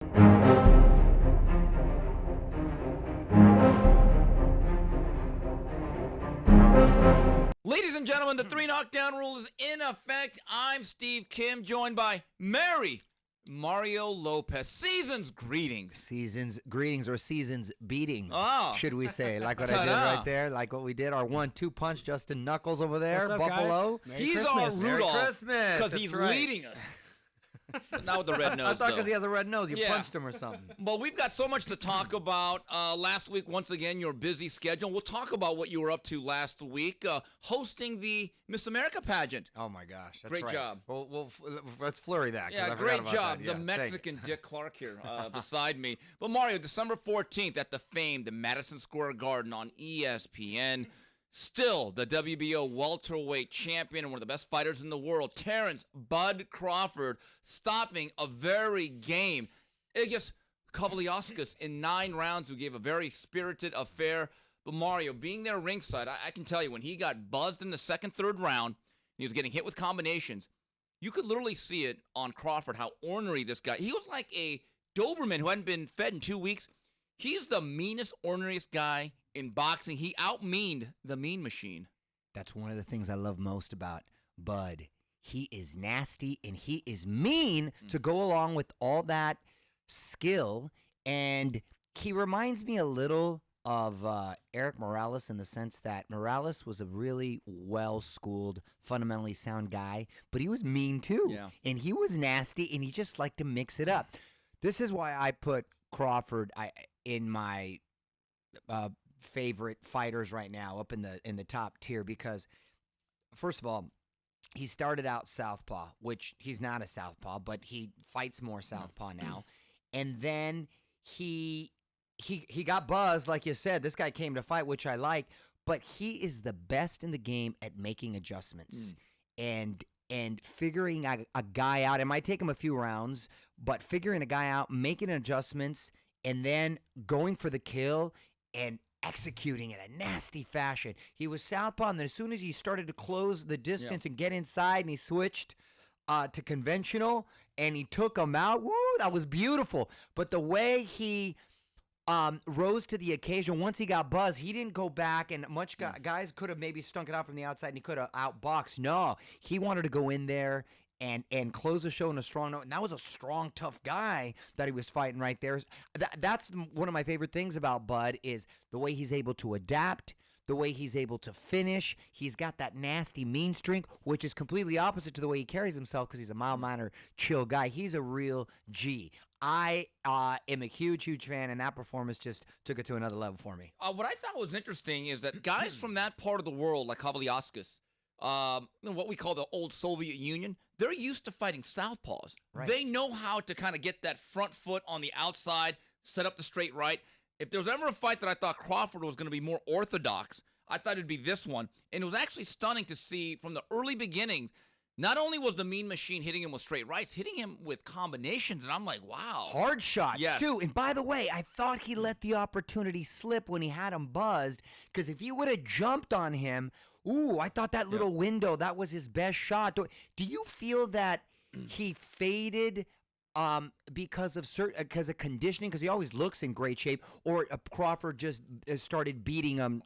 Ladies and gentlemen, the 3 knockdown rule is in effect. I'm Steve Kim, joined by Mario Lopez. Season's greetings. Season's greetings or season's beatings, Oh. should we say. Like what I did right there, like what we did, our 1-2 punch, Justin Knuckles over there, What's up, Buffalo. guys? Merry He's Christmas. our Rudolph. Merry Christmas. Because That's he's right. leading us. Not with the red nose, I thought though. because he has a red nose, you Yeah. punched him or something. Well, we've got so much to talk about. Last week, once again, your busy schedule. We'll talk about what you were up to last week, hosting the Miss America pageant. Oh, my gosh. That's Great right. job. Well, let's flurry that. 'Cause Yeah, I forgot great about job. that. Yeah, The thank you. Mexican Dick Clark here beside me. But Mario, December 14th at the famed Madison Square Garden on ESPN. Still the WBO welterweight champion and one of the best fighters in the world, Terrence Bud Crawford, stopping a very game Igas Kavaliauskas in 9 rounds, who gave a very spirited affair. But Mario, being there ringside, I can tell you, when he got buzzed in the second, third round, he was getting hit with combinations, you could literally see it on Crawford, how ornery this guy. He was like a Doberman who hadn't been fed in 2 weeks. He's the meanest, orneriest guy in boxing. He out-meaned the Mean Machine. That's one of the things I love most about Bud. He is nasty and he is mean to go along with all that skill. And he reminds me a little of Eric Morales in the sense that Morales was a really well-schooled, fundamentally sound guy, but he was mean too. Yeah. And he was nasty and he just liked to mix it up. This is why I put Crawford in my favorite fighters right now, up in the top tier, because first of all, he started out southpaw, which he's not a southpaw, but he fights more southpaw now. And then he got buzzed, like you said. This guy came to fight, which I like, but he is the best in the game at making adjustments and figuring a guy out. It might take him a few rounds, but figuring a guy out, making adjustments, and then going for the kill and executing in a nasty fashion. He was southpaw, and then as soon as he started to close the distance and get inside, and he switched to conventional, and he took him out, woo, that was beautiful. But the way he rose to the occasion, once he got buzzed, he didn't go back, and guys could have maybe stunk it out from the outside, and he could have outboxed. No, he wanted to go in there and close the show in a strong note. And that was a strong, tough guy that he was fighting right there. That's one of my favorite things about Bud, is the way he's able to adapt, the way he's able to finish. He's got that nasty, mean streak, which is completely opposite to the way he carries himself, because he's a mild-mannered, chill guy. He's a real G. I am a huge, huge fan, and that performance just took it to another level for me. What I thought was interesting is that guys from that part of the world, like Kavaliauskas, what we call the old Soviet Union, they're used to fighting southpaws. Right. They know how to kind of get that front foot on the outside, set up the straight right. If there was ever a fight that I thought Crawford was going to be more orthodox, I thought it'd be this one. And it was actually stunning to see from the early beginning, not only was the Mean Machine hitting him with straight rights, hitting him with combinations, and I'm like, wow. Hard shots, Yes. too. And by the way, I thought he let the opportunity slip when he had him buzzed, because if he would have jumped on him, I thought that little window, that was his best shot. Do you feel that he faded because of conditioning, because he always looks in great shape, or Crawford just started beating him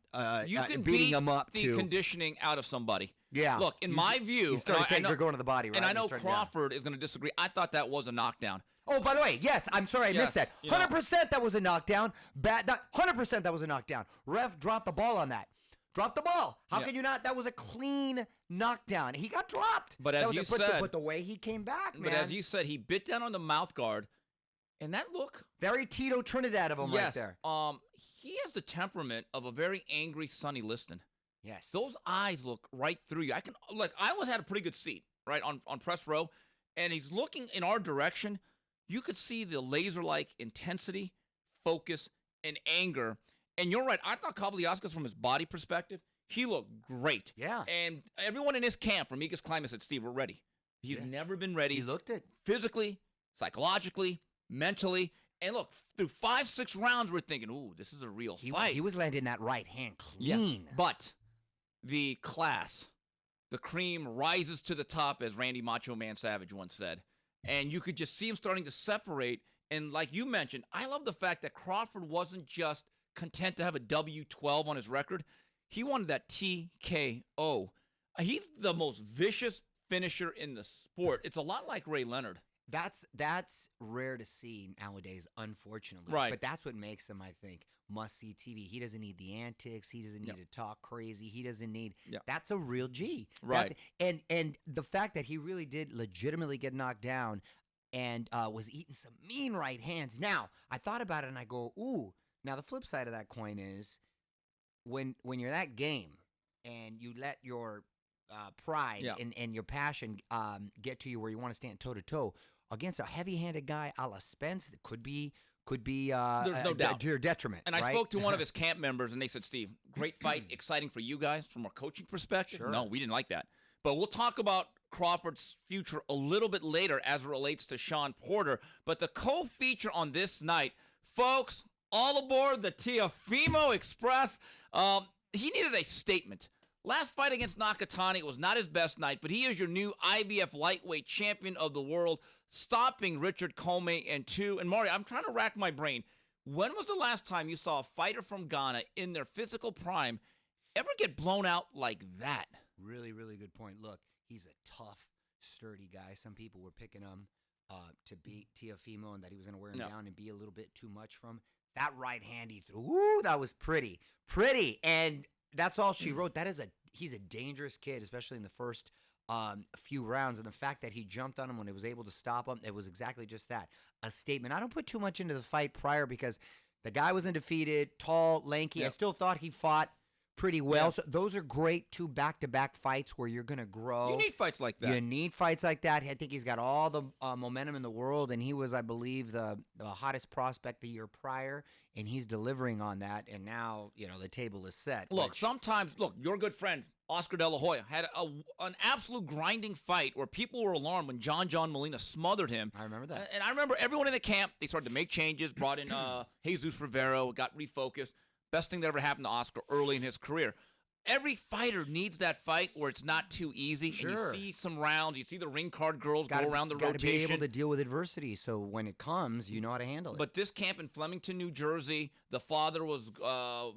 You can beating beat him up the too? conditioning out of somebody. Yeah. Look, in my view, He started and I know- going to the body, right? and I He know started- Crawford is going to disagree. I thought that was a knockdown. Oh, by the way, yes, I'm sorry I missed that. you know. 100% that was a knockdown. 100% that was a knockdown. Ref dropped the ball on that. Dropped the ball. How Yeah. can you not? That was a clean knockdown. He got dropped. But That as was you but said, but the way he came back, man. But as you said, he bit down on the mouth guard, and that look. Very Tito Trinidad of him right there. He has the temperament of a very angry Sonny Liston. Yes. Those eyes look right through you. I always had a pretty good seat, right, on press row, and he's looking in our direction. You could see the laser-like intensity, focus, and anger. And you're right. I thought Kavaliauskas, from his body perspective, he looked great. Yeah. And everyone in his camp, from Yuriokis Gamboa, said, Steve, we're ready. He's never been ready. He looked it. Physically, psychologically, mentally. And look, through 5-6 rounds, we're thinking, ooh, this is a real fight. He was landing that right hand clean. But the class, the cream rises to the top, as Randy Macho Man Savage once said. And you could just see him starting to separate. And like you mentioned, I love the fact that Crawford wasn't just content to have a W12 on his record. He wanted that TKO. He's the most vicious finisher in the sport. It's a lot like Ray Leonard. That's rare to see nowadays, unfortunately. Right. But that's what makes him, I think, must-see TV. He doesn't need the antics. He doesn't need to talk crazy. He doesn't need that's a real G. Right. And the fact that he really did legitimately get knocked down and was eating some mean right hands. Now, I thought about it and I go, ooh. Now, the flip side of that coin is when you're that game and you let your pride and your passion get to you where you want to stand toe-to-toe against a heavy-handed guy a la Spence, that could be There's no doubt to your detriment. And I spoke to one of his camp members, and they said, Steve, great fight, exciting for you guys from a coaching perspective. Sure. No, we didn't like that. But we'll talk about Crawford's future a little bit later as it relates to Sean Porter. But the co-feature on this night, folks, all aboard the Teofimo Express. He needed a statement. Last fight against Nakatani was not his best night, but he is your new IBF lightweight champion of the world, stopping Richard Comey in 2. And Mario, I'm trying to rack my brain. When was the last time you saw a fighter from Ghana in their physical prime ever get blown out like that? Really, really good point. Look, he's a tough, sturdy guy. Some people were picking him to beat Teofimo and that he was going to wear him down and be a little bit too much from him. That right hand he threw, ooh, that was pretty. And that's all she wrote. He's a dangerous kid, especially in the first few rounds. And the fact that he jumped on him when he was able to stop him, it was exactly just that, a statement. I don't put too much into the fight prior because the guy was undefeated, tall, lanky. Yep. I still thought he fought pretty well. So those are great 2 back-to-back fights where you're going to grow. You need fights like that. You need fights like that. I think he's got all the momentum in the world, and he was, I believe, the hottest prospect the year prior, and he's delivering on that, and now, the table is set. Look, your good friend, Oscar De La Hoya, had an absolute grinding fight where people were alarmed when John Molina smothered him. I remember that. And I remember everyone in the camp, they started to make changes, brought in Jesus Rivero, got refocused. Best thing that ever happened to Oscar early in his career. Every fighter needs that fight where it's not too easy. Sure. And you see some rounds. You see the ring card girls go around the rotation. Got to be able to deal with adversity, so when it comes, you know how to handle it. But this camp in Flemington, New Jersey, the father was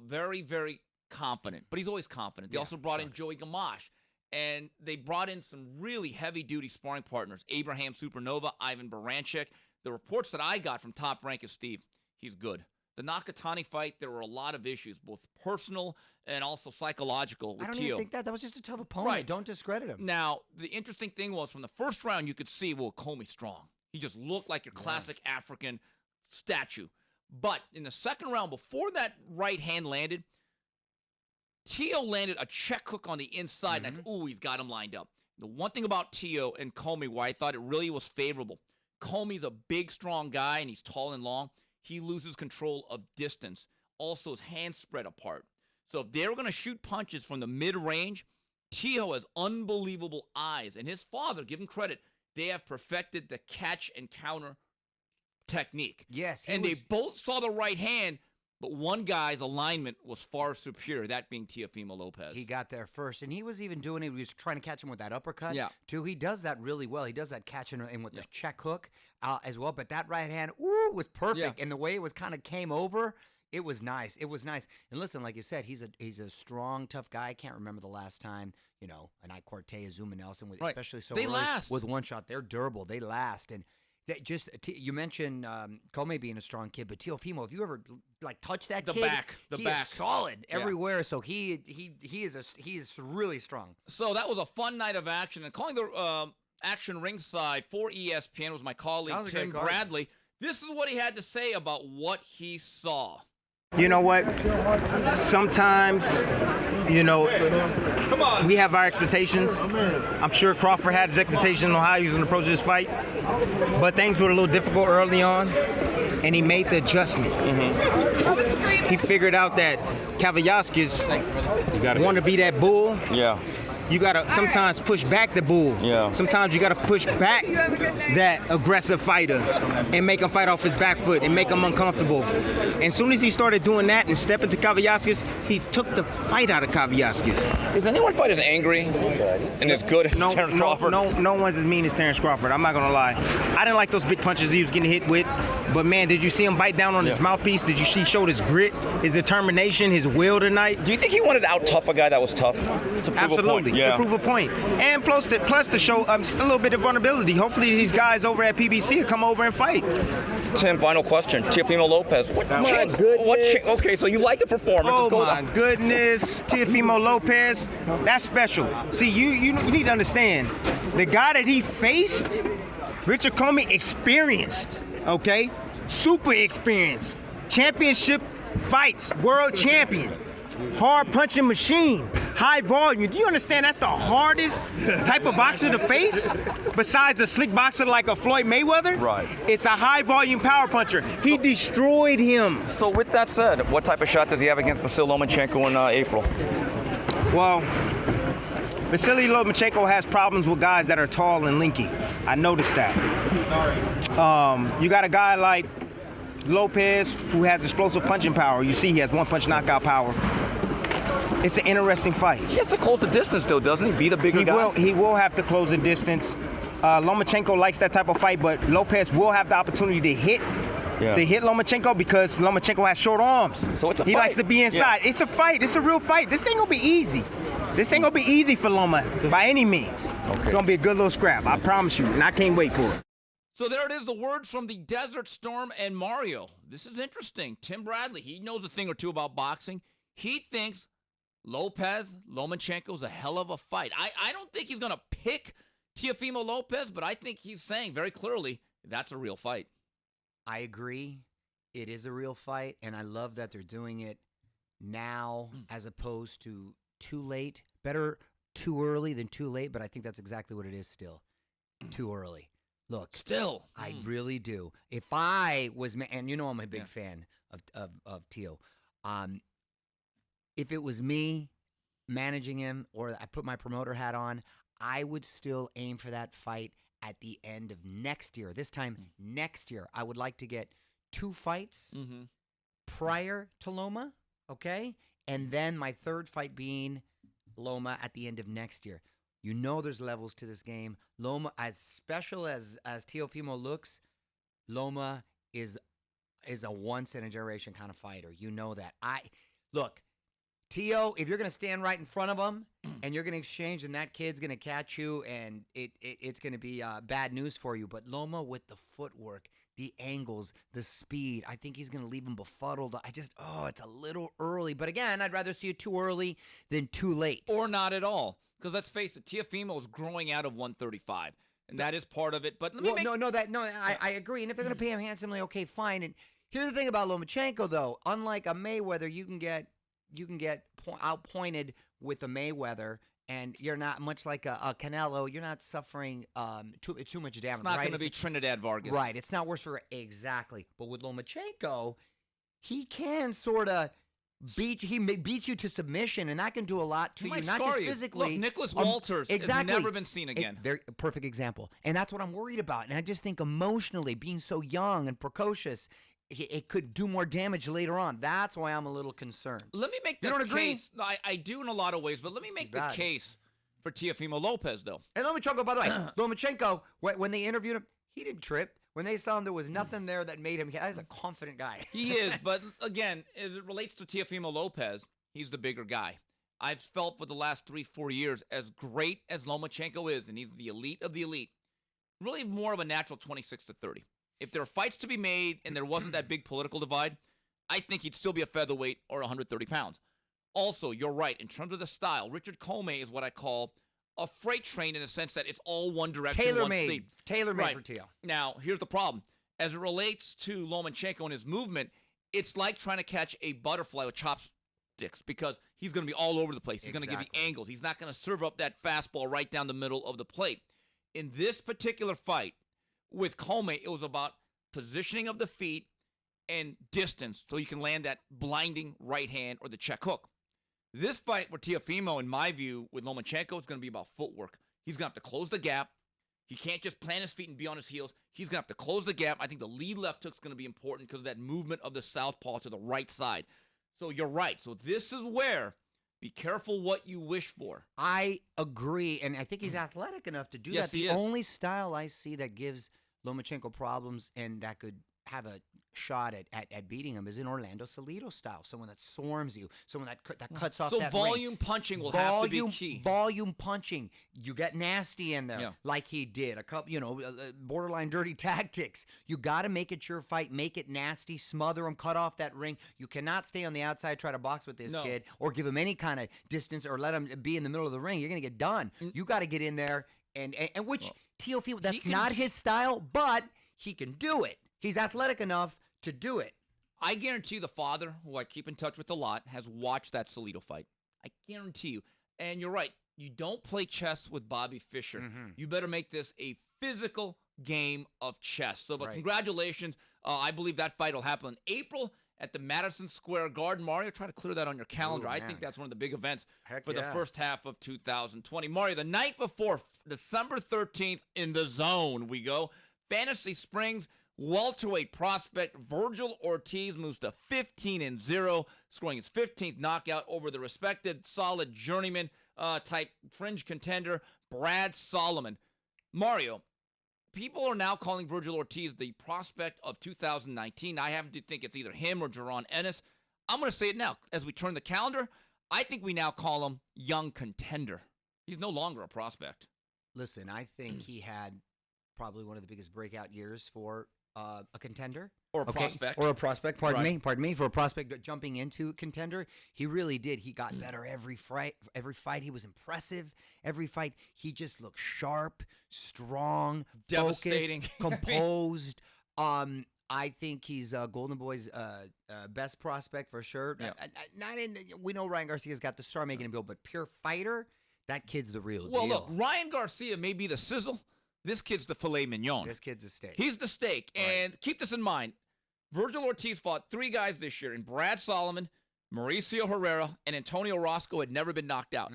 very, very confident. But he's always confident. They also brought in Joey Gamache. And they brought in some really heavy-duty sparring partners. Abraham Supernova, Ivan Baranchik. The reports that I got from Top Rank is, Steve, he's good. The Nakatani fight, there were a lot of issues, both personal and also psychological with I don't Teo. even think that was just a tough opponent. Right. Don't discredit him. Now, the interesting thing was from the first round, you could see, Comey's strong. He just looked like your classic African statue. But in the second round, before that right hand landed, Teo landed a check hook on the inside, and I thought, ooh, he's got him lined up. The one thing about Teo and Comey, why I thought it really was favorable, Comey's a big, strong guy, and he's tall and long. He loses control of distance. Also, his hands spread apart. So if they were going to shoot punches from the mid-range, Teo has unbelievable eyes. And his father, give him credit, they have perfected the catch and counter technique. Yes. They both saw the right hand, but one guy's alignment was far superior, that being Teofimo Lopez. He got there first, and he was even doing it. He was trying to catch him with that uppercut, too. He does that really well. He does that catch and with the check hook as well. But that right hand, was perfect. And the way it was kind of came over, it was nice. It was nice. And listen, like you said, he's a strong, tough guy. I can't remember the last time, an Ike Cortez, Zuma Nelson, especially so early last with one shot. They're durable. They last. And you mentioned Comey being a strong kid, but Teofimo, if you ever touch that kid, the back, is solid everywhere. So he is really strong. So that was a fun night of action, and calling the action ringside for ESPN was my colleague Tim Bradley. This is what he had to say about what he saw. You know what? Sometimes, we have our expectations. I'm sure Crawford had his expectations on how he was going to approach this fight. But things were a little difficult early on, and he made the adjustment. He figured out that Kavaliauskas wanted to be that bull. Yeah. You gotta sometimes push back the bull. Yeah. Sometimes you gotta push back that aggressive fighter and make him fight off his back foot and make him uncomfortable. And as soon as he started doing that and stepping to Kavaliauskas, he took the fight out of Kavaliauskas. Does anyone fight as angry and as good as Terrence Crawford? No one's as mean as Terrence Crawford. I'm not gonna lie. I didn't like those big punches he was getting hit with. But, man, did you see him bite down on his mouthpiece? Did you see showed his grit, his determination, his will tonight? Do you think he wanted to out-tough a guy that was tough? To prove Absolutely, a point? to prove a point. And plus to show a little bit of vulnerability. Hopefully these guys over at PBC will come over and fight. Tim, final question. Teofimo Lopez. Okay, so you like the performance. Oh, my goodness. Teofimo Lopez. That's special. See, you need to understand, the guy that he faced, Richard Comey, experienced, okay? Super experienced. Championship fights, world champion. Hard punching machine, high volume. Do you understand that's the hardest type of boxer to face? Besides a slick boxer like a Floyd Mayweather? Right. It's a high volume power puncher. He destroyed him. So with that said, what type of shot does he have against Vasyl Lomachenko in April? Well, Vasyl Lomachenko has problems with guys that are tall and lanky. I noticed that. You got a guy like Lopez who has explosive punching power. You see he has one punch knockout power. It's an interesting fight. He has to close the distance, though, doesn't he? Be the bigger guy. He will have to close the distance. Lomachenko likes that type of fight, but Lopez will have the opportunity to hit Lomachenko because Lomachenko has short arms. So it's a he fight. likes to be inside. Yeah. It's a fight. It's a real fight. This ain't gonna be easy. This ain't gonna be easy for Loma by any means. Okay. It's gonna be a good little scrap. I promise you, and I can't wait for it. So there it is, the words from the Desert Storm and Mario. This is interesting. Tim Bradley, he knows a thing or two about boxing. He thinks Lomachenko's a hell of a fight. I don't think he's going to pick Teofimo Lopez, but I think he's saying very clearly that's a real fight. I agree. It is a real fight, and I love that they're doing it now as opposed to too late. Better too early than too late, but I think that's exactly what it is still. Too early. Look, still, I really do. If I was, and you know I'm a big fan of Teo. If it was me managing him or I put my promoter hat on, I would still aim for that fight at the end of next year. This time next year, I would like to get 2 fights prior to Loma, okay? And then my third fight being Loma at the end of next year. You know there's levels to this game. Loma, as special as Teofimo looks, Loma is a once-in-a-generation kind of fighter. You know that. Look, Teo, if you're going to stand right in front of him and you're going to exchange and that kid's going to catch you and it's going to be bad news for you. But Loma with the footwork, the angles, the speed, I think he's going to leave him befuddled. It's a little early. But again, I'd rather see it too early than too late. Or not at all. Because let's face it, Teofimo is growing out of 135. And that is part of it. But I agree. And if they're going to pay him handsomely, okay, fine. And here's the thing about Lomachenko, though. Unlike a Mayweather, you can get outpointed with a Mayweather, and you're not much like a Canelo. You're not suffering too much damage. It's not going to be Trinidad Vargas. Right. It's not worse for exactly. But with Lomachenko, he can sort of beat you to submission, and that can do a lot to you, not just physically. Look, Nicholas Walters has never been seen again. A perfect example. And that's what I'm worried about. And I just think emotionally, being so young and precocious, it could do more damage later on. That's why I'm a little concerned. Let me make the case. No, I do in a lot of ways, but let me make the case for Teofimo Lopez, though. And Lomachenko, by the way, Lomachenko, when they interviewed him, he didn't trip. When they saw him, there was nothing there that made him. He's a confident guy. He is, but again, as it relates to Teofimo Lopez, he's the bigger guy. I've felt for the last 3-4 years, as great as Lomachenko is, and he's the elite of the elite, really more of a natural 26-30. If there are fights to be made and there wasn't that big political divide, I think he'd still be a featherweight or 130 pounds. Also, you're right. In terms of the style, Richard Comey is what I call a freight train in the sense that it's all one direction. Tailor-made right. for Teo. Now, here's the problem. As it relates to Lomachenko and his movement, it's like trying to catch a butterfly with chopsticks because he's going to be all over the place. He's going to give you angles. He's not going to serve up that fastball right down the middle of the plate. In this particular fight with Comey, it was about positioning of the feet and distance so you can land that blinding right hand or the check hook. This fight with Teofimo, in my view, with Lomachenko, is going to be about footwork. He's going to have to close the gap. He can't just plant his feet and be on his heels. He's going to have to close the gap. I think the lead left hook is going to be important because of that movement of the southpaw to the right side. So you're right. So this is where be careful what you wish for. I agree, and I think he's athletic enough to do that. The only style I see that gives Lomachenko problems and that could have a shot at beating him is in Orlando Salido style. Someone that swarms you, someone that cuts off that volume ring. punching will have to be key. Volume punching. You get nasty in there like he did. A couple, borderline dirty tactics. You got to make it your fight. Make it nasty. Smother him. Cut off that ring. You cannot stay on the outside, try to box with this kid or give him any kind of distance or let him be in the middle of the ring. You're going to get done. You got to get in there and which Teofimo, that's not his style, but he can do it. He's athletic enough to do it. I guarantee you the father, who I keep in touch with a lot, has watched that Salido fight. I guarantee you. And you're right. You don't play chess with Bobby Fischer. You better make this a physical game of chess. So, but congratulations. I believe that fight will happen in April at the Madison Square Garden. Mario, try to clear that on your calendar. I think that's one of the big events for the first half of 2020. Mario, the night before, December 13th, in the Zone we go. Fantasy Springs welterweight prospect Vergil Ortiz moves to 15-0, scoring his 15th knockout over the respected solid journeyman type fringe contender Brad Solomon. Mario, people are now calling Vergil Ortiz the prospect of 2019. I happen to think it's either him or Jaron Ennis. I'm going to say it now. As we turn the calendar, I think we now call him young contender. He's no longer a prospect. Listen, I think he had probably one of the biggest breakout years for a contender. Or a prospect. Or a prospect, pardon me. For a prospect jumping into contender, he really did. He got better every fight. He was impressive. Every fight, he just looked sharp, strong, devastating, focused, composed. I think he's Golden Boy's best prospect for sure. We know Ryan Garcia's got the star making him go, but pure fighter, that kid's the real deal. Well, look, Ryan Garcia may be the sizzle. This kid's the filet mignon. This kid's a steak. He's the steak. And keep this in mind. Vergil Ortiz fought 3 guys this year, and Brad Solomon, Mauricio Herrera, and Antonio Roscoe had never been knocked out.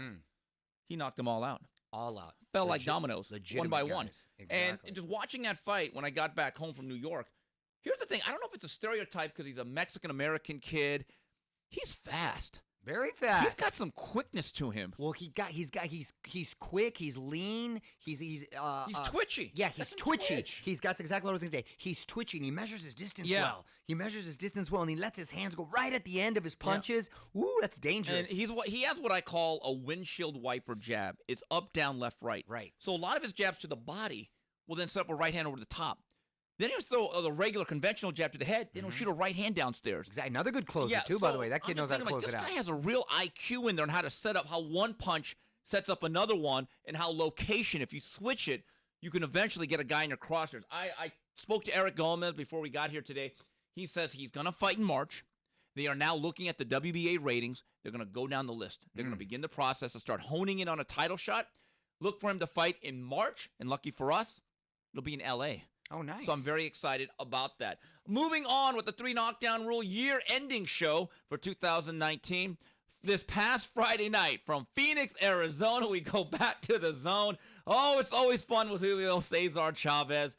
He knocked them all out. All out. Fell like dominoes, one by one. Exactly. And just watching that fight when I got back home from New York, here's the thing. I don't know if it's a stereotype because he's a Mexican-American kid. He's fast. Very fast. He's got some quickness to him. Well, he's quick. He's lean. He's twitchy. Yeah, he's twitchy. He's got exactly what I was going to say. He's twitchy, and he measures his distance well. He measures his distance well, and he lets his hands go right at the end of his punches. Ooh, that's dangerous. And he has what I call a windshield wiper jab. It's up, down, left, right. Right. So a lot of his jabs to the body will then set up a right hand over the top. Then he'll throw the regular conventional jab to the head. Then he'll shoot a right hand downstairs. Exactly. Another good closer, too, by the way. That kid knows how to close it out. This guy has a real IQ in there on how to set up, how one punch sets up another one, and how location, if you switch it, you can eventually get a guy in your crosshairs. I spoke to Eric Gomez before we got here today. He says he's going to fight in March. They are now looking at the WBA ratings. They're going to go down the list. They're going to begin the process and start honing in on a title shot. Look for him to fight in March, and lucky for us, it'll be in L.A. Oh, nice. So I'm very excited about that. Moving on with the 3 Knockdown Rule year-ending show for 2019. This past Friday night from Phoenix, Arizona, we go back to the Zone. Oh, it's always fun with Julio Cesar Chavez.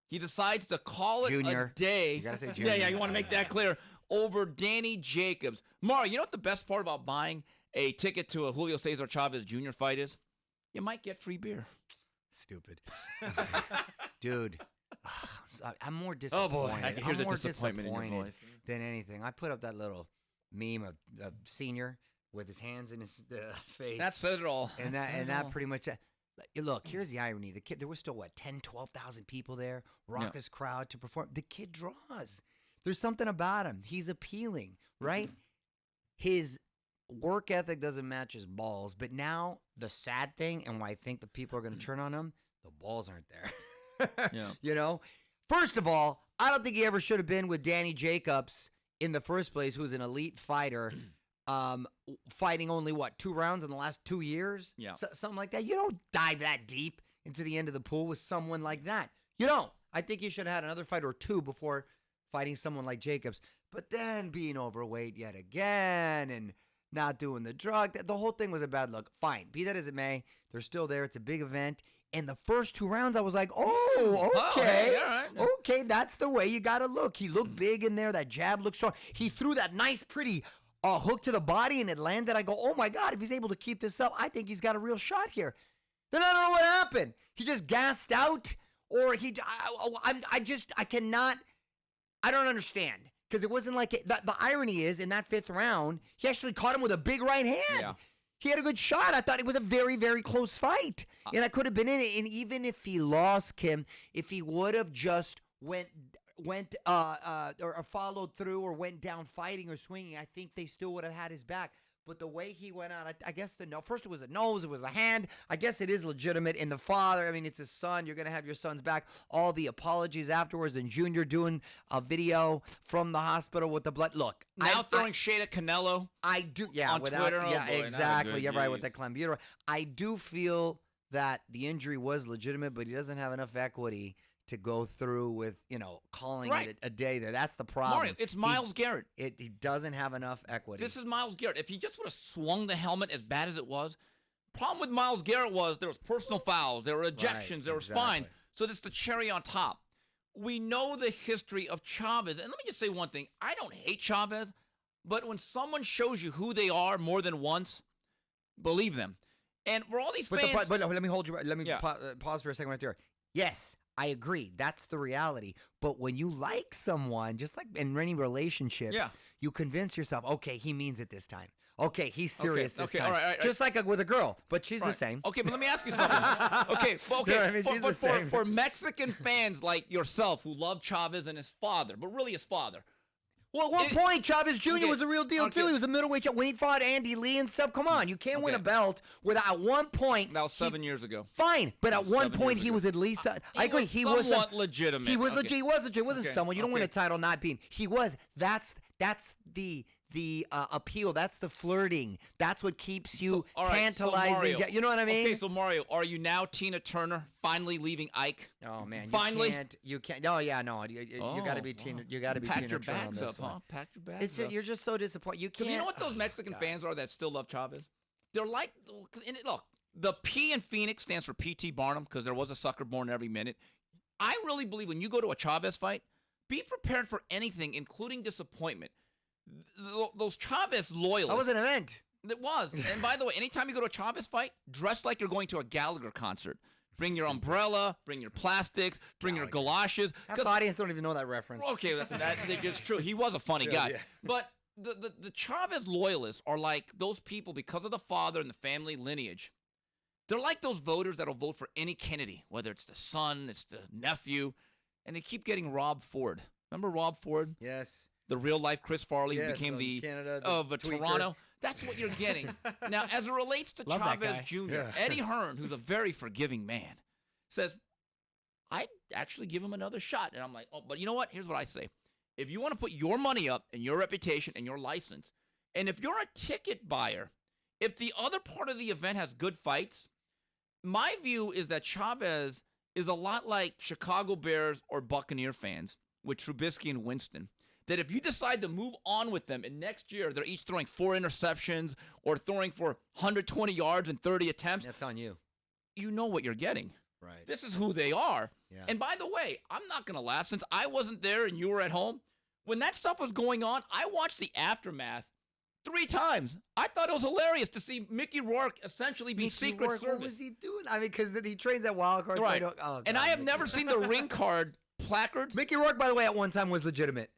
He decides to call it Junior. A day. You got to say Junior. Yeah, you want to make that clear. Over Danny Jacobs. Mario, you know what the best part about buying a ticket to a Julio Cesar Chavez Jr. fight is? You might get free beer. Stupid. Dude. I'm more disappointed. Oh boy, I can hear the disappointment in your voice than anything. I put up that little meme of Senior with his hands in his face. That said it all. And that pretty much. Look, here's the irony. The kid, there was still 12,000 people there, raucous crowd to perform. The kid draws. There's something about him. He's appealing, right? His work ethic doesn't match his balls, but now the sad thing, and why I think the people are going to turn on him, the balls aren't there. You know, first of all, I don't think he ever should have been with Danny Jacobs in the first place, who's an elite fighter, fighting only 2 rounds in the last 2 years, something like that. You don't dive that deep into the end of the pool with someone like that. You don't. I think he should have had another fight or 2 before fighting someone like Jacobs. But then being overweight yet again and not doing the drug, the whole thing was a bad look. Fine, be that as it may, they're still there. It's a big event. And the first 2 rounds, I was like, okay, okay, that's the way you got to look. He looked big in there. That jab looked strong. He threw that nice, pretty hook to the body, and it landed. I go, oh, my God, if he's able to keep this up, I think he's got a real shot here. Then I don't know what happened. He just gassed out, or I cannot I don't understand. Because it wasn't like the irony is in that 5th round, he actually caught him with a big right hand. Yeah. He had a good shot. I thought it was a very, very close fight. And I could have been in it. And even if he lost, Kim, if he would have just went or followed through or went down fighting or swinging, I think they still would have had his back. But the way he went out, I guess first it was a nose, it was the hand. I guess it is legitimate. And the father, I mean, it's his son. You're going to have your son's back. All the apologies afterwards. And Junior doing a video from the hospital with the blood. Look. Now throwing shade at Canelo. I do. Yeah. On Twitter. Yeah, boy, exactly. You're right with the clenbuterol. I do feel that the injury was legitimate, but he doesn't have enough equity to go through with, calling it a day there. That's the problem. Mario, it's Myles Garrett. He doesn't have enough equity. This is Myles Garrett. If he just would have swung the helmet as bad as it was, problem with Myles Garrett was there was personal fouls, there were ejections, there was fines. So that's the cherry on top. We know the history of Chavez. And let me just say one thing. I don't hate Chavez, but when someone shows you who they are more than once, believe them. And for all these fans... But let me hold you... Let me pause for a second right there. Yes, I agree. That's the reality. But when you like someone, just like in any relationships, you convince yourself, okay, he means it this time. Okay, he's serious this time. All right, just like with a girl, but she's the same. Okay, but let me ask you something. For Mexican fans like yourself who love Chavez and his father, but really his father. Well, at one point, Chavez Jr. was a real deal, too. He was a middleweight. When he fought Andy Lee and stuff, come on. You can't win a belt without, at one point... That was 7 years ago. Fine, but at one point, he was at least... I agree, he was... somewhat legitimate. He was legit. He was legit. He wasn't someone. You don't win a title not being... He was. That's the appeal. That's the flirting. That's what keeps you tantalizing. So you know what I mean? Okay, so Mario, are you now Tina Turner finally leaving Ike? Oh man, finally. You can't. Oh yeah, no. You got to be Tina. You got to be Tina Turner on this one. Pack your bags up. You're just so disappointed. You can't. You know what those Mexican fans are that still love Chavez? They're like, look, the P in Phoenix stands for P.T. Barnum because there was a sucker born every minute. I really believe when you go to a Chavez fight, be prepared for anything, including disappointment. Those Chavez loyalists. That was an event. It was. And by the way, anytime you go to a Chavez fight, dress like you're going to a Gallagher concert. Bring your umbrella, bring your plastics, bring your galoshes. The audience don't even know that reference. Okay, that's true. He was a funny guy. Yeah. But the Chavez loyalists are like those people because of the father and the family lineage. They're like those voters that'll vote for any Kennedy, whether it's the son, it's the nephew, and they keep getting Rob Ford. Remember Rob Ford? Yes. The real-life Chris Farley who became the Toronto. That's what you're getting. Now, as it relates to Chavez Jr., Eddie Hearn, who's a very forgiving man, says, I'd actually give him another shot. And I'm like, oh, but you know what? Here's what I say. If you want to put your money up and your reputation and your license, and if you're a ticket buyer, if the other part of the event has good fights, my view is that Chavez is a lot like Chicago Bears or Buccaneer fans with Trubisky and Winston. That if you decide to move on with them, and next year they're each throwing 4 interceptions or throwing for 120 yards and 30 attempts. That's on you. You know what you're getting. Right. This is who they are. Yeah. And by the way, I'm not going to laugh. Since I wasn't there and you were at home, when that stuff was going on, I watched the aftermath 3 times. I thought it was hilarious to see Mickey Rourke essentially be Secret Service. What was he doing? I mean, because he trains at Wild Card. Right. So I have never seen the ring card placards. Mickey Rourke, by the way, at one time was legitimate.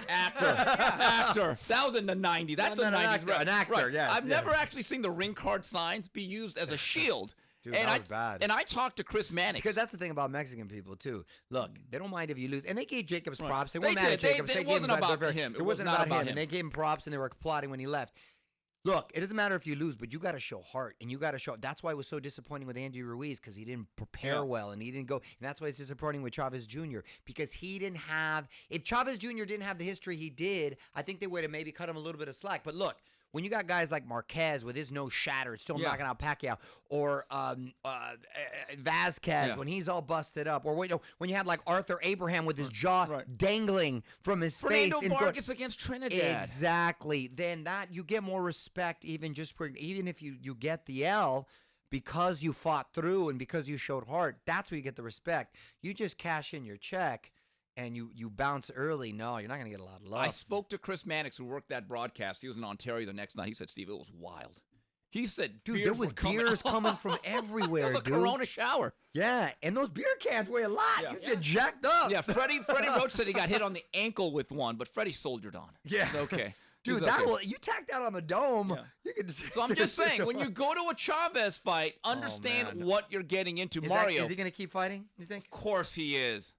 Actor. That was in the 90s. That's the 90s. An actor, right. yes. I've never actually seen the ring card signs be used as a shield. Dude, that was bad. And I talked to Chris Mannix. Because that's the thing about Mexican people, too. Look, they don't mind if you lose. And they gave Jacobs props. They weren't mad at Jacobs. It wasn't about him. It wasn't about him. And they gave him props, and they were applauding when he left. Look, it doesn't matter if you lose, but you got to show heart, and you got to show. That's why it was so disappointing with Andy Ruiz because he didn't prepare well, and he didn't go. And that's why it's disappointing with Chavez Jr. because he didn't have. If Chavez Jr. didn't have the history he did, I think they would have maybe cut him a little bit of slack. But look, when you got guys like Marquez with his nose shattered, still knocking out Pacquiao, or Vazquez when he's all busted up, or when you had like Arthur Abraham with his jaw dangling from his face. Fernando Vargas against Trinidad. Exactly. Then that you get more respect, even if you get the L. Because you fought through and because you showed heart, that's where you get the respect. You just cash in your check. And you bounce early, no, you're not going to get a lot of love. I spoke to Chris Mannix, who worked that broadcast. He was in Ontario the next night. He said, Steve, it was wild. He said, Dude, there was beers coming from everywhere, it was a dude. Corona shower. Yeah, and those beer cans weigh a lot. Yeah. You get jacked up. Yeah, Freddie Roach said he got hit on the ankle with one, but Freddie soldiered on. Yeah. It's okay. Dude, He's that okay. will you tack that on the dome. Yeah. You can. So I'm just saying, when you go to a Chavez fight, understand man. what you're getting into. Is Mario, is he going to keep fighting? You think? of course he is.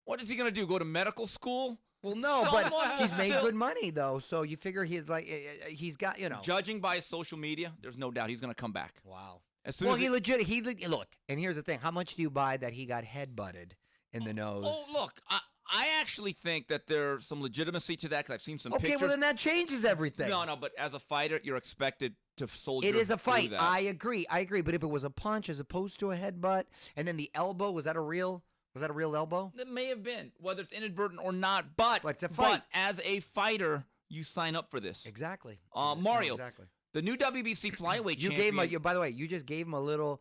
What is he going to do? Go to medical school? Well, no, Someone but he's made still- good money though. So you figure he's got Judging by his social media, there's no doubt he's going to come back. Wow. As soon Well, as he look. And here's the thing: how much do you buy that he got head-butted in the nose? Oh, look, I actually think that there's some legitimacy to that because I've seen some Okay, pictures. well then that changes everything. No, but as a fighter, you're expected to soldier. It is a through fight. that. I agree. But if it was a punch as opposed to a headbutt, and then the elbow, was that a real elbow? It may have been, whether it's inadvertent or not, but it's a fight. But as a fighter, you sign up for this. Exactly. Mario, Exactly. the new WBC flyweight You champion. gave him by the way, you just gave him a little.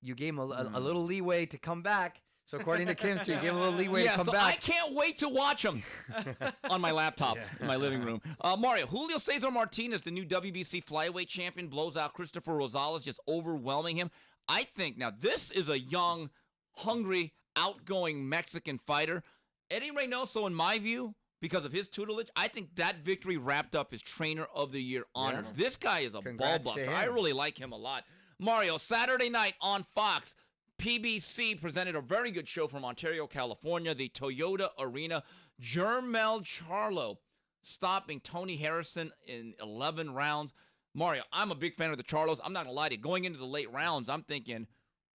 You gave him a little leeway to come back. So according to Kim, you gave him a little leeway to come so back. I can't wait to watch him on my laptop in my living room. Mario, Julio Cesar Martinez, the new WBC flyweight champion, blows out Christopher Rosales, just overwhelming him. I think now this is a young, hungry, outgoing Mexican fighter. Eddie Reynoso, in my view, because of his tutelage, I think that victory wrapped up his Trainer of the Year honors. Yeah. This guy is a Congrats ball to buster. him. I really like him a lot. Mario, Saturday night on Fox, PBC presented a very good show from Ontario, California, the Toyota Arena. Jermel Charlo stopping Tony Harrison in 11 rounds. Mario, I'm a big fan of the Charlos. I'm not going to lie to you. Going into the late rounds, I'm thinking,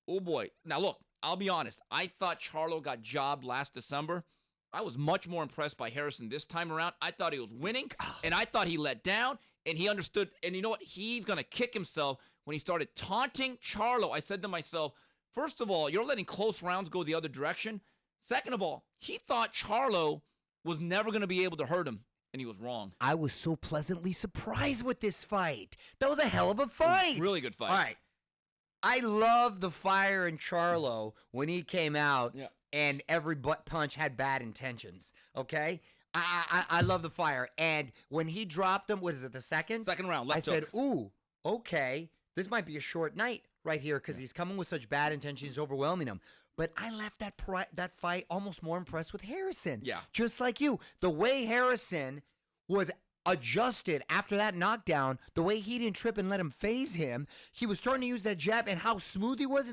oh boy. Now look, I'll be honest. I thought Charlo got jobbed last December. I was much more impressed by Harrison this time around. I thought he was winning, and I thought he let down, and he understood. And you know what? He's going to kick himself when he started taunting Charlo. I said to myself, first of all, you're letting close rounds go the other direction. Second of all, he thought Charlo was never going to be able to hurt him, and he was wrong. I was so pleasantly surprised with this fight. That was a hell of a fight. Really good fight. All right. I love the fire in Charlo when he came out and every butt punch had bad intentions, okay? I love the fire. And when he dropped him, what is it, the second? Second round, I left said, hook. ooh, okay, this might be a short night right here because he's coming with such bad intentions, he's overwhelming him. But I left that fight almost more impressed with Harrison. Yeah. Just like you. The way Harrison was adjusted after that knockdown, the way he didn't trip and let him phase him, he was starting to use that jab, and how smooth he was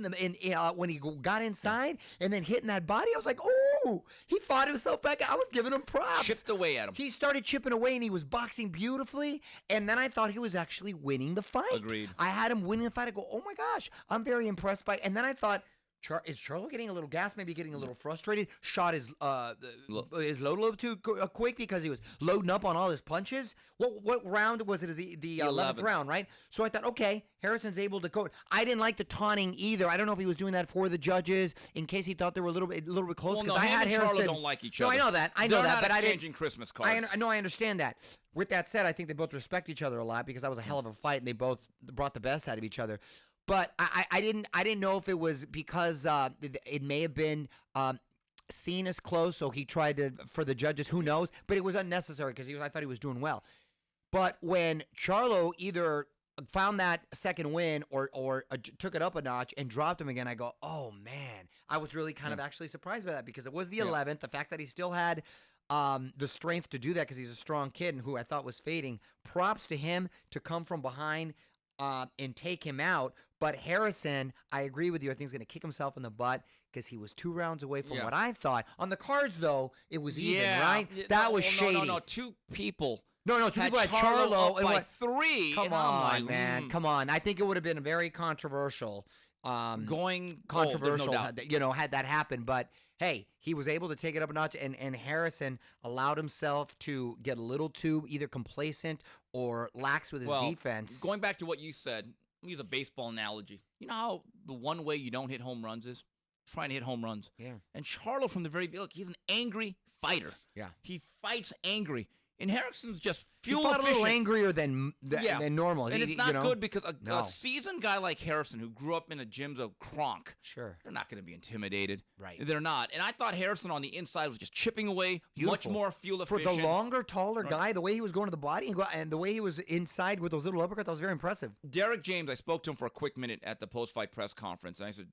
when he got inside and then hitting that body. I was like, oh, he fought himself back. I was giving him props. Chipped away at him. He started chipping away, and he was boxing beautifully, and then I thought he was actually winning the fight. Agreed. I had him winning the fight. I go, oh my gosh, I'm very impressed by. And then I thought, is Charlo getting a little gas, maybe getting a little frustrated? Shot his load a little too quick because he was loading up on all his punches. What round was it? The 11th round, right? So I thought, okay, Harrison's able to go. I didn't like the taunting either. I don't know if he was doing that for the judges in case he thought they were a little bit close. Well, Because no, I had Harrison. Charlo don't like each other. No, I know that. They're not but I didn't. exchanging Christmas cards. I understand that. With that said, I think they both respect each other a lot because that was a hell of a fight, and they both brought the best out of each other. But I didn't know if it was because it may have been seen as close, so he tried to for the judges. Who knows? But it was unnecessary because I thought he was doing well. But when Charlo either found that second win or took it up a notch and dropped him again, I go, oh man, I was really kind of actually surprised by that because it was the 11th. The fact that he still had the strength to do that because he's a strong kid and who I thought was fading. Props to him to come from behind and take him out. But Harrison, I agree with you. I think he's going to kick himself in the butt because he was 2 rounds away from what I thought. On the cards, though, it was even, right? That was shady. No. Two people. No, two people had Charlo Charlo up and by what? 3. Come and on, I'm like, man. Come on. I think it would have been very controversial. Controversial, had that happen. But hey, he was able to take it up a notch, and Harrison allowed himself to get a little too either complacent or lax with his defense. Going back to what you said, let me use a baseball analogy. You know how the one way you don't hit home runs is? Trying to hit home runs. Yeah. And Charlo from the very beginning, he's an angry fighter. Yeah. He fights angry. And Harrison's just He fuel fought a efficient. little angrier than normal. And it's not you know? good because No. a seasoned guy like Harrison, who grew up in the gyms of Kronk, Sure. they're not going to be intimidated. Right. They're not. And I thought Harrison on the inside was just chipping away, much Beautiful. more fuel For efficient. the longer, taller guy, the way he was going to the body and the way he was inside with those little uppercuts, that was very impressive. Derek James, I spoke to him for a quick minute at the post-fight press conference, and I said,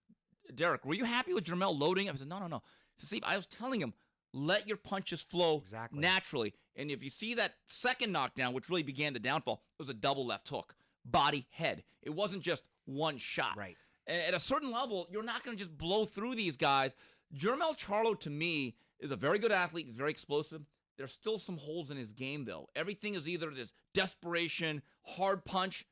Derek, were you happy with Jermell loading him? I said, no. So, Steve, I was telling him, let your punches flow naturally. And if you see that second knockdown, which really began the downfall, it was a double left hook, body, head. It wasn't just one shot. Right. And at a certain level, you're not going to just blow through these guys. Jermell Charlo, to me, is a very good athlete. He's very explosive. There's still some holes in his game, though. Everything is either this desperation, hard punch,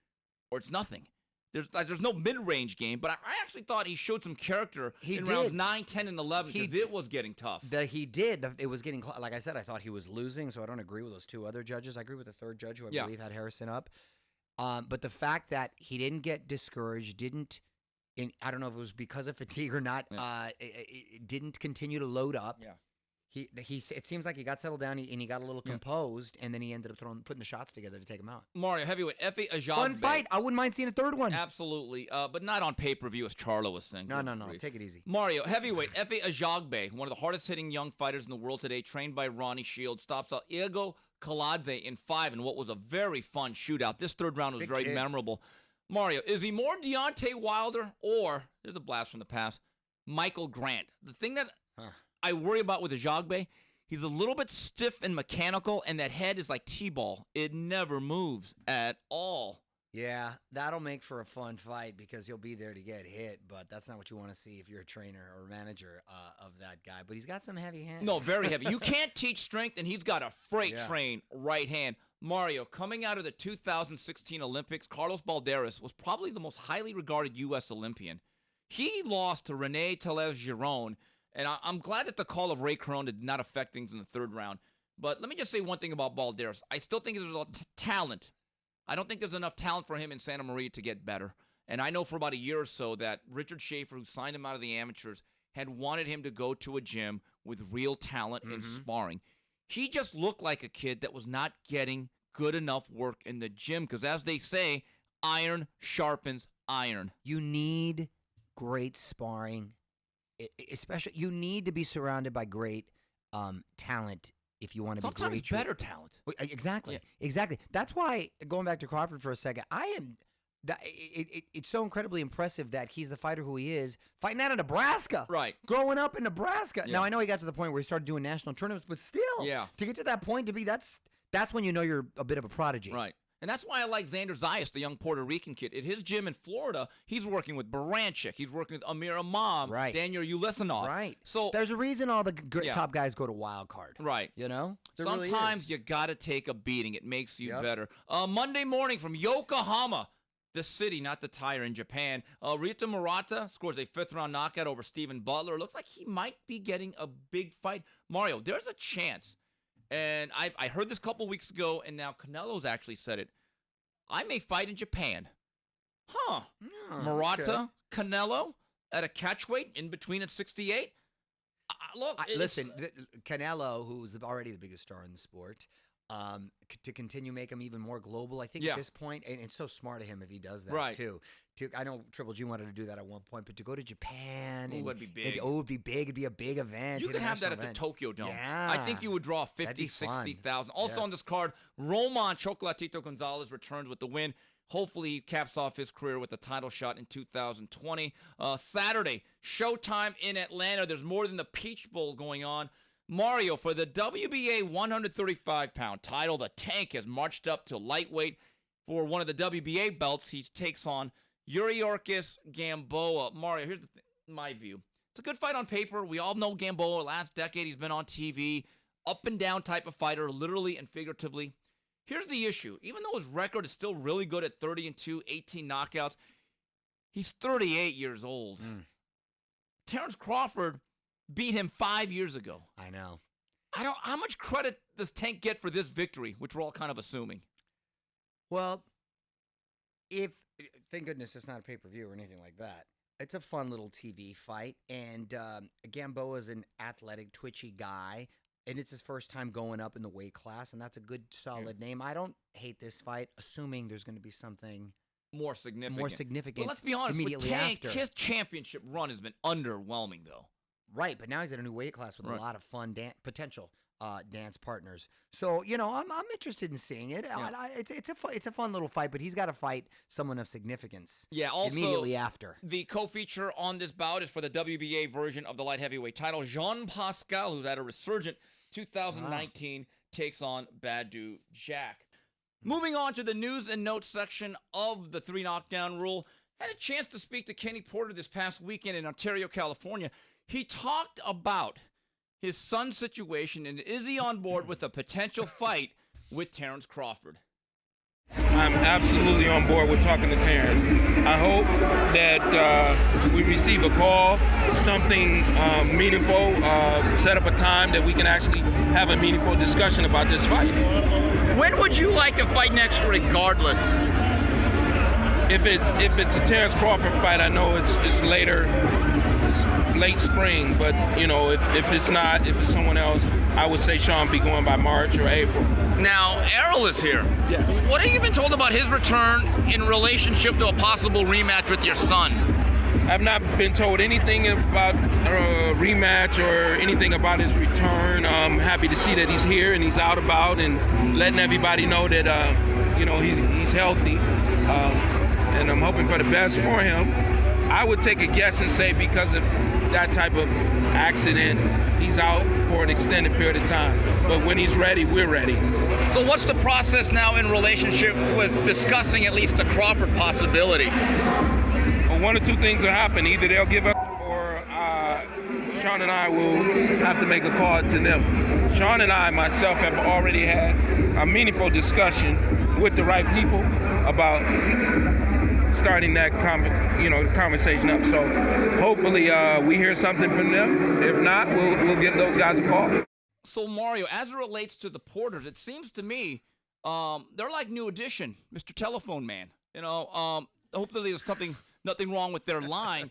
or it's nothing. There's no mid-range game, but I actually thought he showed some character rounds 9, 10, and 11 because it was getting tough. He did. It was getting, like I said, I thought he was losing, so I don't agree with those two other judges. I agree with the third judge, who I believe had Harrison up. But the fact that he didn't get discouraged, I don't know if it was because of fatigue or not, didn't continue to load up. Yeah. It seems like he got settled down and he got a little composed, and then he ended up putting the shots together to take him out. Mario, heavyweight, Efe Agbay. Fun fight. I wouldn't mind seeing a third one. Absolutely, but not on pay-per-view, as Charlo was saying. No. Take it easy. Mario, heavyweight, Efe Agbay, one of the hardest-hitting young fighters in the world today, trained by Ronnie Shields, stops out Iago Kaladze in 5 in what was a very fun shootout. This third round was very memorable. Mario, is he more Deontay Wilder or, there's a blast from the past, Michael Grant? The thing that I worry about with Agbay, he's a little bit stiff and mechanical, and that head is like T-ball. It never moves at all. Yeah, that'll make for a fun fight because he'll be there to get hit, but that's not what you want to see if you're a trainer or manager of that guy. But he's got some heavy hands. No, very heavy. You can't teach strength, and he's got a freight train right hand. Mario, coming out of the 2016 Olympics, Carlos Balderas was probably the most highly regarded U.S. Olympian. He lost to Rene Tellez-Giron, and I'm glad that the call of Ray Corona did not affect things in the third round. But let me just say one thing about Balderas. I still think there's a lot of talent. I don't think there's enough talent for him in Santa Maria to get better. And I know for about a year or so that Richard Schaefer, who signed him out of the amateurs, had wanted him to go to a gym with real talent and sparring. He just looked like a kid that was not getting good enough work in the gym because, as they say, iron sharpens iron. You need great sparring. Especially, you need to be surrounded by great talent if you want to be great. Sometimes better talent. Exactly. That's why, going back to Crawford for a second, it's so incredibly impressive that he's the fighter who he is, fighting out of Nebraska. Right. Growing up in Nebraska. Yeah. Now, I know he got to the point where he started doing national tournaments, but still, to get to that point, that's when you know you're a bit of a prodigy. Right. And that's why I like Xander Zayas, the young Puerto Rican kid. At his gym in Florida, he's working with Baranchik. He's working with Amir Imam, Daniel Ulisanov. Right. So there's a reason all the top guys go to wild card. Right. You know? Sometimes you got to take a beating. It makes you better. Monday morning from Yokohama, the city, not the tire, in Japan. Rita Murata scores a fifth-round knockout over Stephen Butler. Looks like he might be getting a big fight. Mario, there's a chance. And I heard this a couple weeks ago, and now Canelo's actually said it. I may fight in Japan. Murata, Canelo at a catchweight in between at 68. Listen, Canelo, who's already the biggest star in the sport, to continue make him even more global, I think at this point, and it's so smart of him if he does that too. I know Triple G wanted to do that at one point, but to go to Japan, it would be big. It would be big. It'd be a big event. You could have that at the Tokyo Dome. Yeah. I think you would draw 50, 60,000. Also on this card, Roman Chocolatito Gonzalez returns with the win. Hopefully he caps off his career with a title shot in 2020. Saturday, Showtime in Atlanta. There's more than the Peach Bowl going on. Mario, for the WBA 135-pound title, the Tank has marched up to lightweight. For one of the WBA belts, he takes on Yuriokis Gamboa. Mario, here's my view. It's a good fight on paper. We all know Gamboa. Last decade, he's been on TV. Up and down type of fighter, literally and figuratively. Here's the issue. Even though his record is still really good at 30-2, 18 knockouts, he's 38 years old. Terrence Crawford beat him 5 years ago. I know. How much credit does Tank get for this victory, which we're all kind of assuming? Well, thank goodness it's not a pay-per-view or anything like that. It's a fun little TV fight, and Gamboa is an athletic, twitchy guy. and it's his first time going up in the weight class, and that's a good, solid name. I don't hate this fight, assuming there's going to be something more significant. But let's be honest. Immediately with Tank, after, his championship run has been underwhelming, though. Right, but now he's at a new weight class with a lot of fun potential dance partners. So I'm interested in seeing it. Yeah. It's a fun little fight, but he's got to fight someone of significance. Yeah. Also, immediately after. The co-feature on this bout is for the WBA version of the light heavyweight title. Jean Pascal, who's had a resurgent 2019, takes on Badu Jack. Moving on to the news and notes section of the 3 knockdown rule. Had a chance to speak to Kenny Porter this past weekend in Ontario, California. He talked about his son's situation and is he on board with a potential fight with Terrence Crawford? I'm absolutely on board with talking to Terrence. I hope that we receive a call, something meaningful, set up a time that we can actually have a meaningful discussion about this fight. When would you like to fight next, regardless? If it's a Terrence Crawford fight, I know it's later. Late spring, but if it's not, if it's someone else, I would say Sean be going by March or April. Now, Errol is here. Yes. What have you been told about his return in relationship to a possible rematch with your son? I've not been told anything about a rematch or anything about his return. I'm happy to see that he's here and he's out about and letting everybody know that he's healthy, and I'm hoping for the best for him. I would take a guess and say because of that type of accident, he's out for an extended period of time. But when he's ready, we're ready. So what's the process now in relationship with discussing at least the Crawford possibility? Well, one or two things will happen. Either they'll give up or Sean and I will have to make a call to them. Sean and I, myself, have already had a meaningful discussion with the right people about starting that conversation up. So hopefully we hear something from them. If not, we'll give those guys a call. So Mario, as it relates to the Porters, it seems to me they're like New Edition, Mr. Telephone Man. Hopefully there's nothing wrong with their line.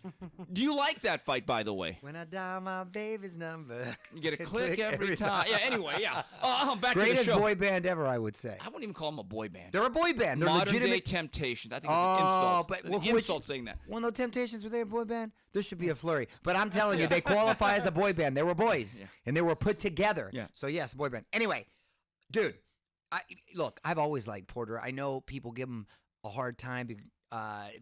Do you like that fight, by the way? When I dial my baby's number, you get a click every time. Yeah. Anyway, yeah. Back Greatest to the show. boy band ever, I would say. I wouldn't even call them a boy band. They're a boy band. They're Modern legitimate. day Temptations. I think it's an insult. But It's an insult saying that. Well, no Temptations were they a boy band? There should be a flurry. But I'm telling you, they qualify as a boy band. They were boys, and they were put together. Yeah. So yes, boy band. Anyway, dude, look, I've always liked Porter. I know people give him a hard time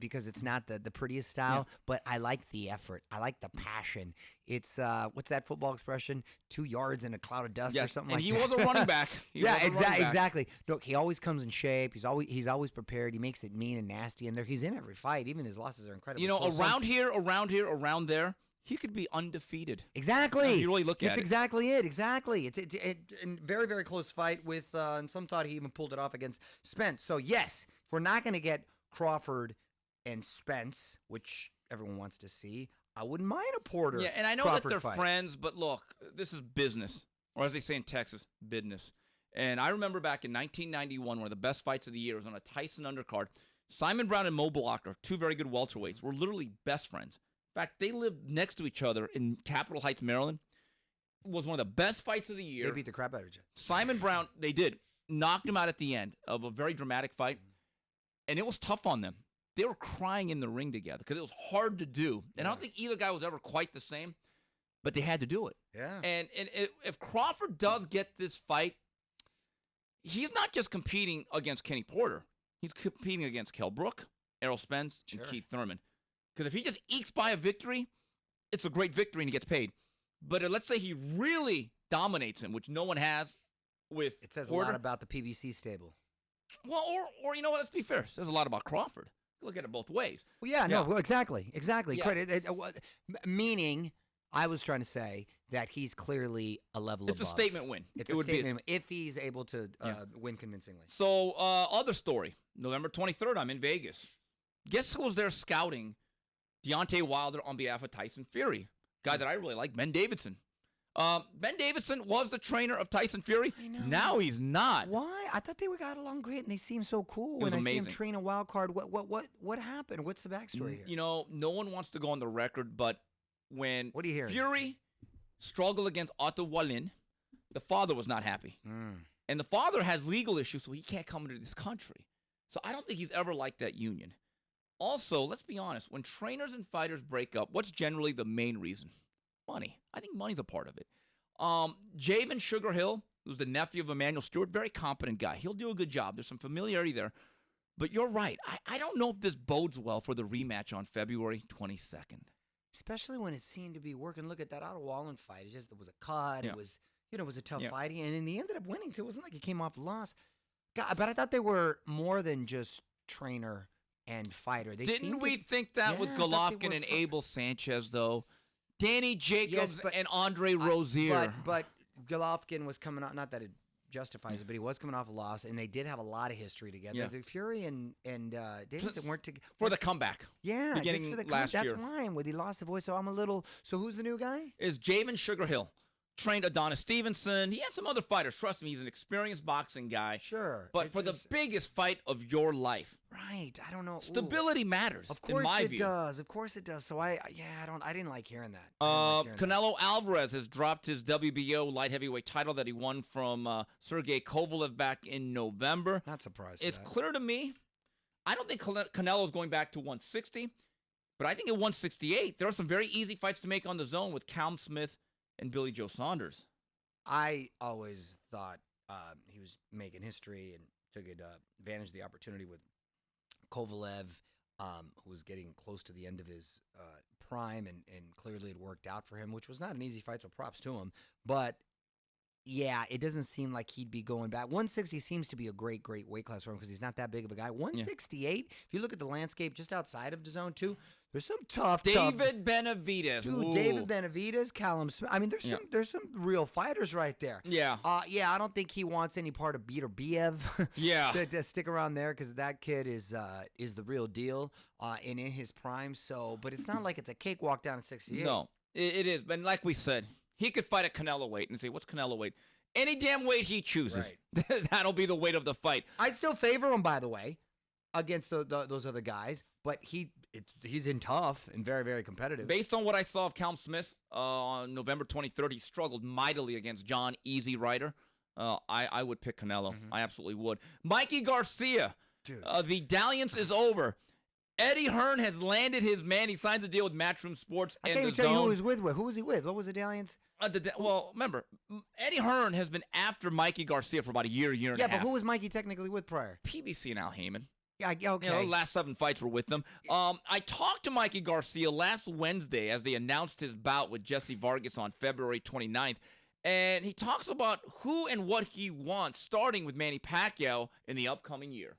because it's not the prettiest style, but I like the effort. I like the passion. It's what's that football expression? 2 yards in a cloud of dust or something like that. And he was a running back. Exactly. Look, he always comes in shape. He's always prepared. He makes it mean and nasty, and he's in every fight. Even his losses are incredible. Around there, he could be undefeated. Exactly. If you really look at it. That's exactly it. Exactly. It's a very, very close fight with, and some thought he even pulled it off against Spence. So yes, if we're not going to get Crawford and Spence, which everyone wants to see, I wouldn't mind a Porter. Yeah, and I know Crawford that they're fight. friends, but look, this is business, or as they say in Texas, business. And I remember back in 1991, one of the best fights of the year was on a Tyson undercard. Simon Brown and Mo Blocker, 2 very good welterweights, were literally best friends. In fact, they lived next to each other in Capitol Heights, Maryland. It was one of the best fights of the year. They beat the crap out of each other. Simon Brown, they did, knocked him out at the end of a very dramatic fight. And it was tough on them. They were crying in the ring together because it was hard to do. And I don't think either guy was ever quite the same, but they had to do it. Yeah. And if Crawford does get this fight, he's not just competing against Kenny Porter. He's competing against Kell Brook, Errol Spence, and Keith Thurman. Because if he just ekes by a victory, it's a great victory and he gets paid. But let's say he really dominates him, which no one has with It says Porter. a lot about the PBC stable. Well, or you know what? Let's be fair. It says a lot about Crawford. Look at it both ways. Well, yeah, no, well, exactly. Yeah. Credit, meaning, I was trying to say that he's clearly a level above. It's a statement win. It's It a would be statement if he's able to win convincingly. So, other story. November 23rd, I'm in Vegas. Guess who was there scouting Deontay Wilder on behalf of Tyson Fury? Guy that I really like, Ben Davidson. Ben Davidson was the trainer of Tyson Fury. I know. Now he's not. Why? I thought they got along great, and they seem so cool. It was When I see him amazing. train a wild card, what happened? What's the backstory here? You know, no one wants to go on the record, but when What are you hearing? Fury struggled against Otto Wallin, the father was not happy. And the father has legal issues, so he can't come into this country. So I don't think he's ever liked that union. Also, let's be honest, when trainers and fighters break up, what's generally the main reason? Money. I think money's a part of it. Javen Sugar Hill, who's the nephew of Emmanuel Stewart, very competent guy. He'll do a good job. There's some familiarity there. But you're right. I don't know if this bodes well for the rematch on February 22nd. Especially when it seemed to be working. Look at that Otto Wallen fight. It was a cut. It was, it was a tough fight. And he ended up winning, too. It wasn't like he came off a loss. God, but I thought they were more than just trainer and fighter. Didn't we think that with Golovkin and Abel Sanchez, though? Danny Jacobs and Andre Rozier. But Golovkin was coming out, not that it justifies it, but he was coming off a loss, and they did have a lot of history together. Yeah. The Fury and Davidson weren't together. For the comeback. Yeah, beginning just for the last year. That's why. When he lost the voice, so I'm a little. So who's the new guy? Is Javen Sugar Hill. Trained Adonis Stevenson. He has some other fighters. Trust me, he's an experienced boxing guy. Sure. But for the biggest fight of your life. Right. I don't know. Stability matters. Of course in my it view. does. Of course it does. So I didn't like hearing that. Canelo Alvarez has dropped his WBO light heavyweight title that he won from Sergey Kovalev back in November. Not surprised. It's clear to me. I don't think Canelo is going back to 160, but I think at 168 there are some very easy fights to make on the zone with Callum Smith and Billy Joe Saunders. I always thought he was making history and took advantage of the opportunity with Kovalev, who was getting close to the end of his prime, and clearly it worked out for him, which was not an easy fight, so props to him. But, yeah, it doesn't seem like he'd be going back. 160 seems to be a great weight class for him because he's not that big of a guy. 168, if you look at the landscape just outside of the zone, too, there's some tough David Benavidez. Dude, David Benavidez, Callum Smith. I mean, there's some real fighters right there. Yeah. I don't think he wants any part of Beater Biev to stick around there because that kid is the real deal in his prime. So, but it's not like it's a cakewalk down at 68. No, it is. But like we said, he could fight at Canelo weight and say, what's Canelo weight? Any damn weight he chooses. Right. That'll be the weight of the fight. I'd still favor him, by the way, against those other guys, but he's in tough and very, very competitive. Based on what I saw of Callum Smith on November 23rd, he struggled mightily against John Easy Ryder. I would pick Canelo. I absolutely would. Mikey Garcia. Dude. The dalliance is over. Eddie Hearn has landed his man. He signed a deal with Matchroom Sports I and can't the even tell you Zone. who he was with. Who was he with? What was the dalliance? Well, remember, Eddie Hearn has been after Mikey Garcia for about a year and a half. Yeah, but who was Mikey technically with prior? PBC and Al Heyman. Yeah, okay. You know, the last 7 fights were with them. I talked to Mikey Garcia last Wednesday as they announced his bout with Jesse Vargas on February 29th. And he talks about who and what he wants, starting with Manny Pacquiao in the upcoming year.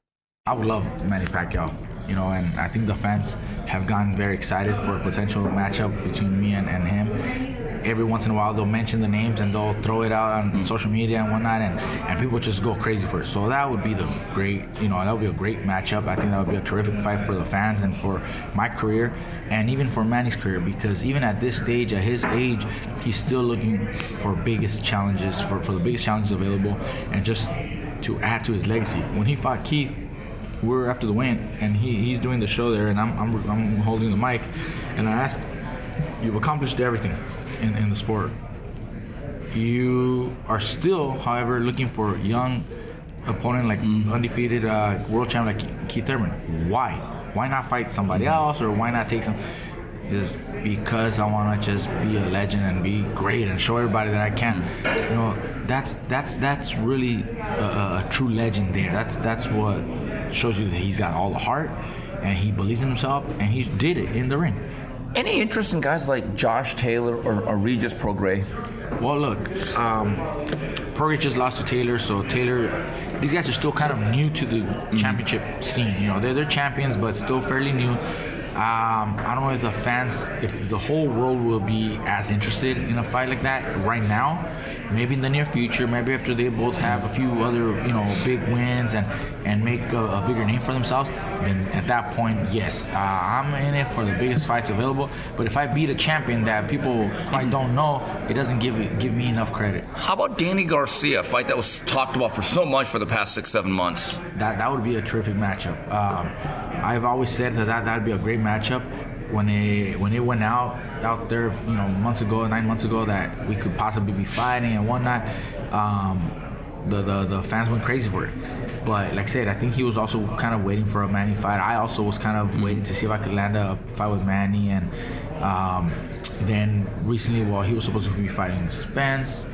I would love Manny Pacquiao, and I think the fans have gotten very excited for a potential matchup between me and him. Every once in a while, they'll mention the names and they'll throw it out on social media and whatnot, and people just go crazy for it. So that would be that would be a great matchup. I think that would be a terrific fight for the fans and for my career, and even for Manny's career, because even at this stage, at his age, he's still looking for biggest challenges, for the biggest challenges available, and just to add to his legacy. When he fought Keith, we were after the win, and he's doing the show there, and I'm holding the mic, and I asked, you've accomplished everything in the sport. You are still, however, looking for a young opponent like undefeated world champ like Keith Thurman. Why? Why not fight somebody else, or why not take some? Just because I want to just be a legend and be great and show everybody that I can. That's really a true legend there. That's what shows you that he's got all the heart and he believes in himself and he did it in the ring. Any interest in guys like Josh Taylor or Regis Prograis? Well, look, Prograis just lost to Taylor, so Taylor, these guys are still kind of new to the championship scene. They're champions, but still fairly new. I don't know if the whole world will be as interested in a fight like that right now. Maybe in the near future, maybe after they both have a few other, big wins and make a bigger name for themselves, then at that point, yes, I'm in it for the biggest fights available. But if I beat a champion that people quite don't know, it doesn't give me enough credit. How about Danny Garcia, a fight that was talked about for so much for the past 6-7 months? That would be a terrific matchup. I've always said that would be a great matchup. when it went out there, months ago, 9 months ago, that we could possibly be fighting and whatnot, the fans went crazy for it. But like I said, I think he was also kind of waiting for a Manny fight. I also was kind of waiting to see if I could land a fight with Manny. And then recently, he was supposed to be fighting Spence.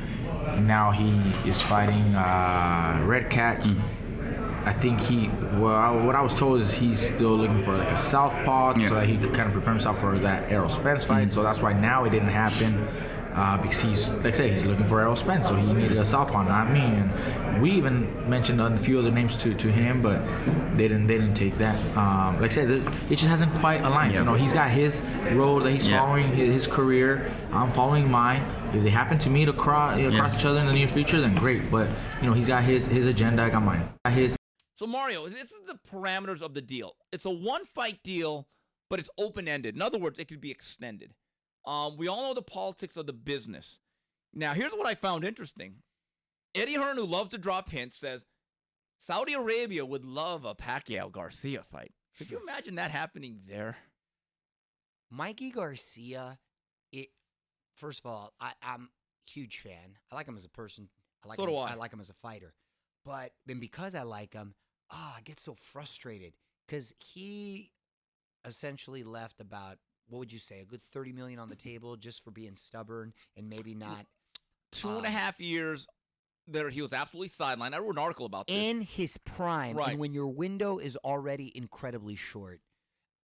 Now he is fighting Red Cat. I think what I was told is he's still looking for like a southpaw so that he could kind of prepare himself for that Errol Spence fight. So that's why now it didn't happen. Because he's looking for Errol Spence, so he needed a southpaw, not me. And we even mentioned a few other names to him, but they didn't take that. Like I said, it just hasn't quite aligned. He's got his road that he's following, his career. I'm following mine. If they happen to meet across each other in the near future, then great. But he's got his agenda. I got mine. So Mario, this is the parameters of the deal. It's a one-fight deal, but it's open-ended. In other words, it could be extended. We all know the politics of the business. Now, here's what I found interesting. Eddie Hearn, who loves to drop hints, says Saudi Arabia would love a Pacquiao-Garcia fight. Could you imagine that happening there? Mikey Garcia, first of all, I'm a huge fan. I like him as a person. I like him as a fighter. But then because I like him, I get so frustrated because he essentially left about, what would you say, a good $30 million on the table just for being stubborn and maybe not. 2.5 years there, he was absolutely sidelined. I wrote an article about this. In his prime, right. And when your window is already incredibly short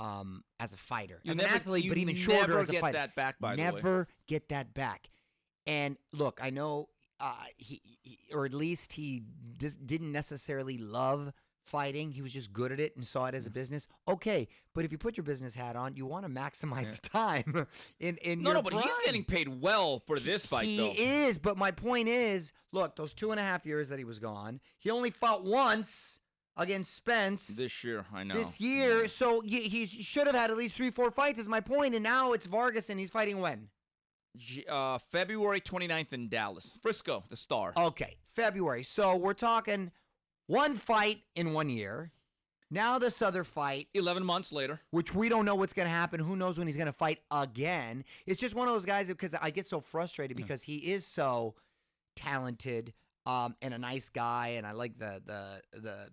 as a fighter. You as never, an athlete, you but even shorter as a fighter. Never get that back, by the way. Never get that back. And look, I know he or at least he just didn't necessarily love fighting. He was just good at it and saw it as a business. Okay, but if you put your business hat on, you want to maximize the time in your but prime. he's getting paid well for this fight, though. He is, but my point is, look, those 2.5 years that he was gone, he only fought once against Spence. This year, I know. This year, so he should have had at least 3-4 fights is my point, and now it's Vargas, and he's fighting when? February 29th in Dallas. Frisco, the Star. Okay, February. So we're talking one fight in 1 year. Now this other fight. 11 months later. Which we don't know what's going to happen. Who knows when he's going to fight again. It's just one of those guys because I get so frustrated because he is so talented and a nice guy. And I like the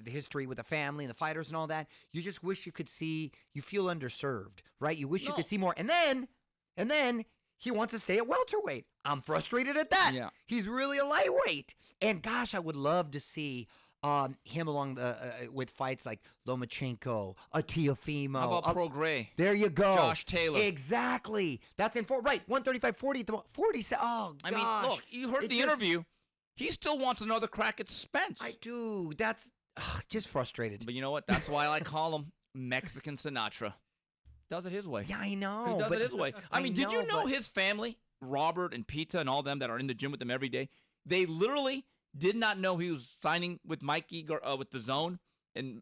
history with the family and the fighters and all that. You just wish you could see, you feel underserved, right? You wish you could see more. And then he wants to stay at welterweight. I'm frustrated at that. Yeah. He's really a lightweight. And gosh, I would love to see him along with fights like Lomachenko, a Teofimo. How about Prograis? There you go. Josh Taylor. Exactly. That's in 135, 40 at the 40. Oh, gosh. I mean, look, you heard the interview. He still wants another crack at Spence. I do. That's just frustrated. But you know what? That's why I call him Mexican Sinatra. Does it his way. Yeah, I know. He does it his way. I mean, did you know his family, Robert and Pita and all them that are in the gym with him every day, they literally did not know he was signing with Mikey with the Zone and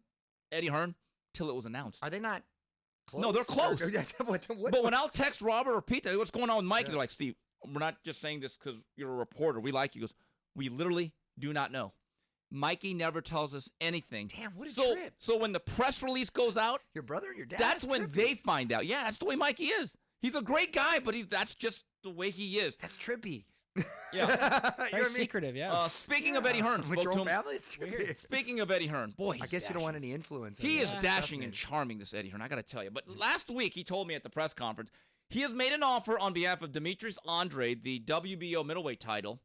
Eddie Hearn till it was announced. Are they not close? No, they're close. What? But when I'll text Robert or Pita, what's going on with Mikey? They're like, Steve, we're not just saying this because you're a reporter. We like you. He goes, we literally do not know. Mikey never tells us anything. Damn, what a trip. So when the press release goes out, your brother and your dad, that's when they find out. Yeah, that's the way Mikey is. He's a great guy, but that's just the way he is. That's trippy. Yeah. Very secretive, yeah. Speaking of Eddie Hearn, with your own family, it's weird. Speaking of Eddie Hearn, boy, I guess you don't want any influence. He is dashing and charming, this Eddie Hearn, I got to tell you. But last week, he told me at the press conference, he has made an offer on behalf of Demetrius Andrade, the WBO middleweight title,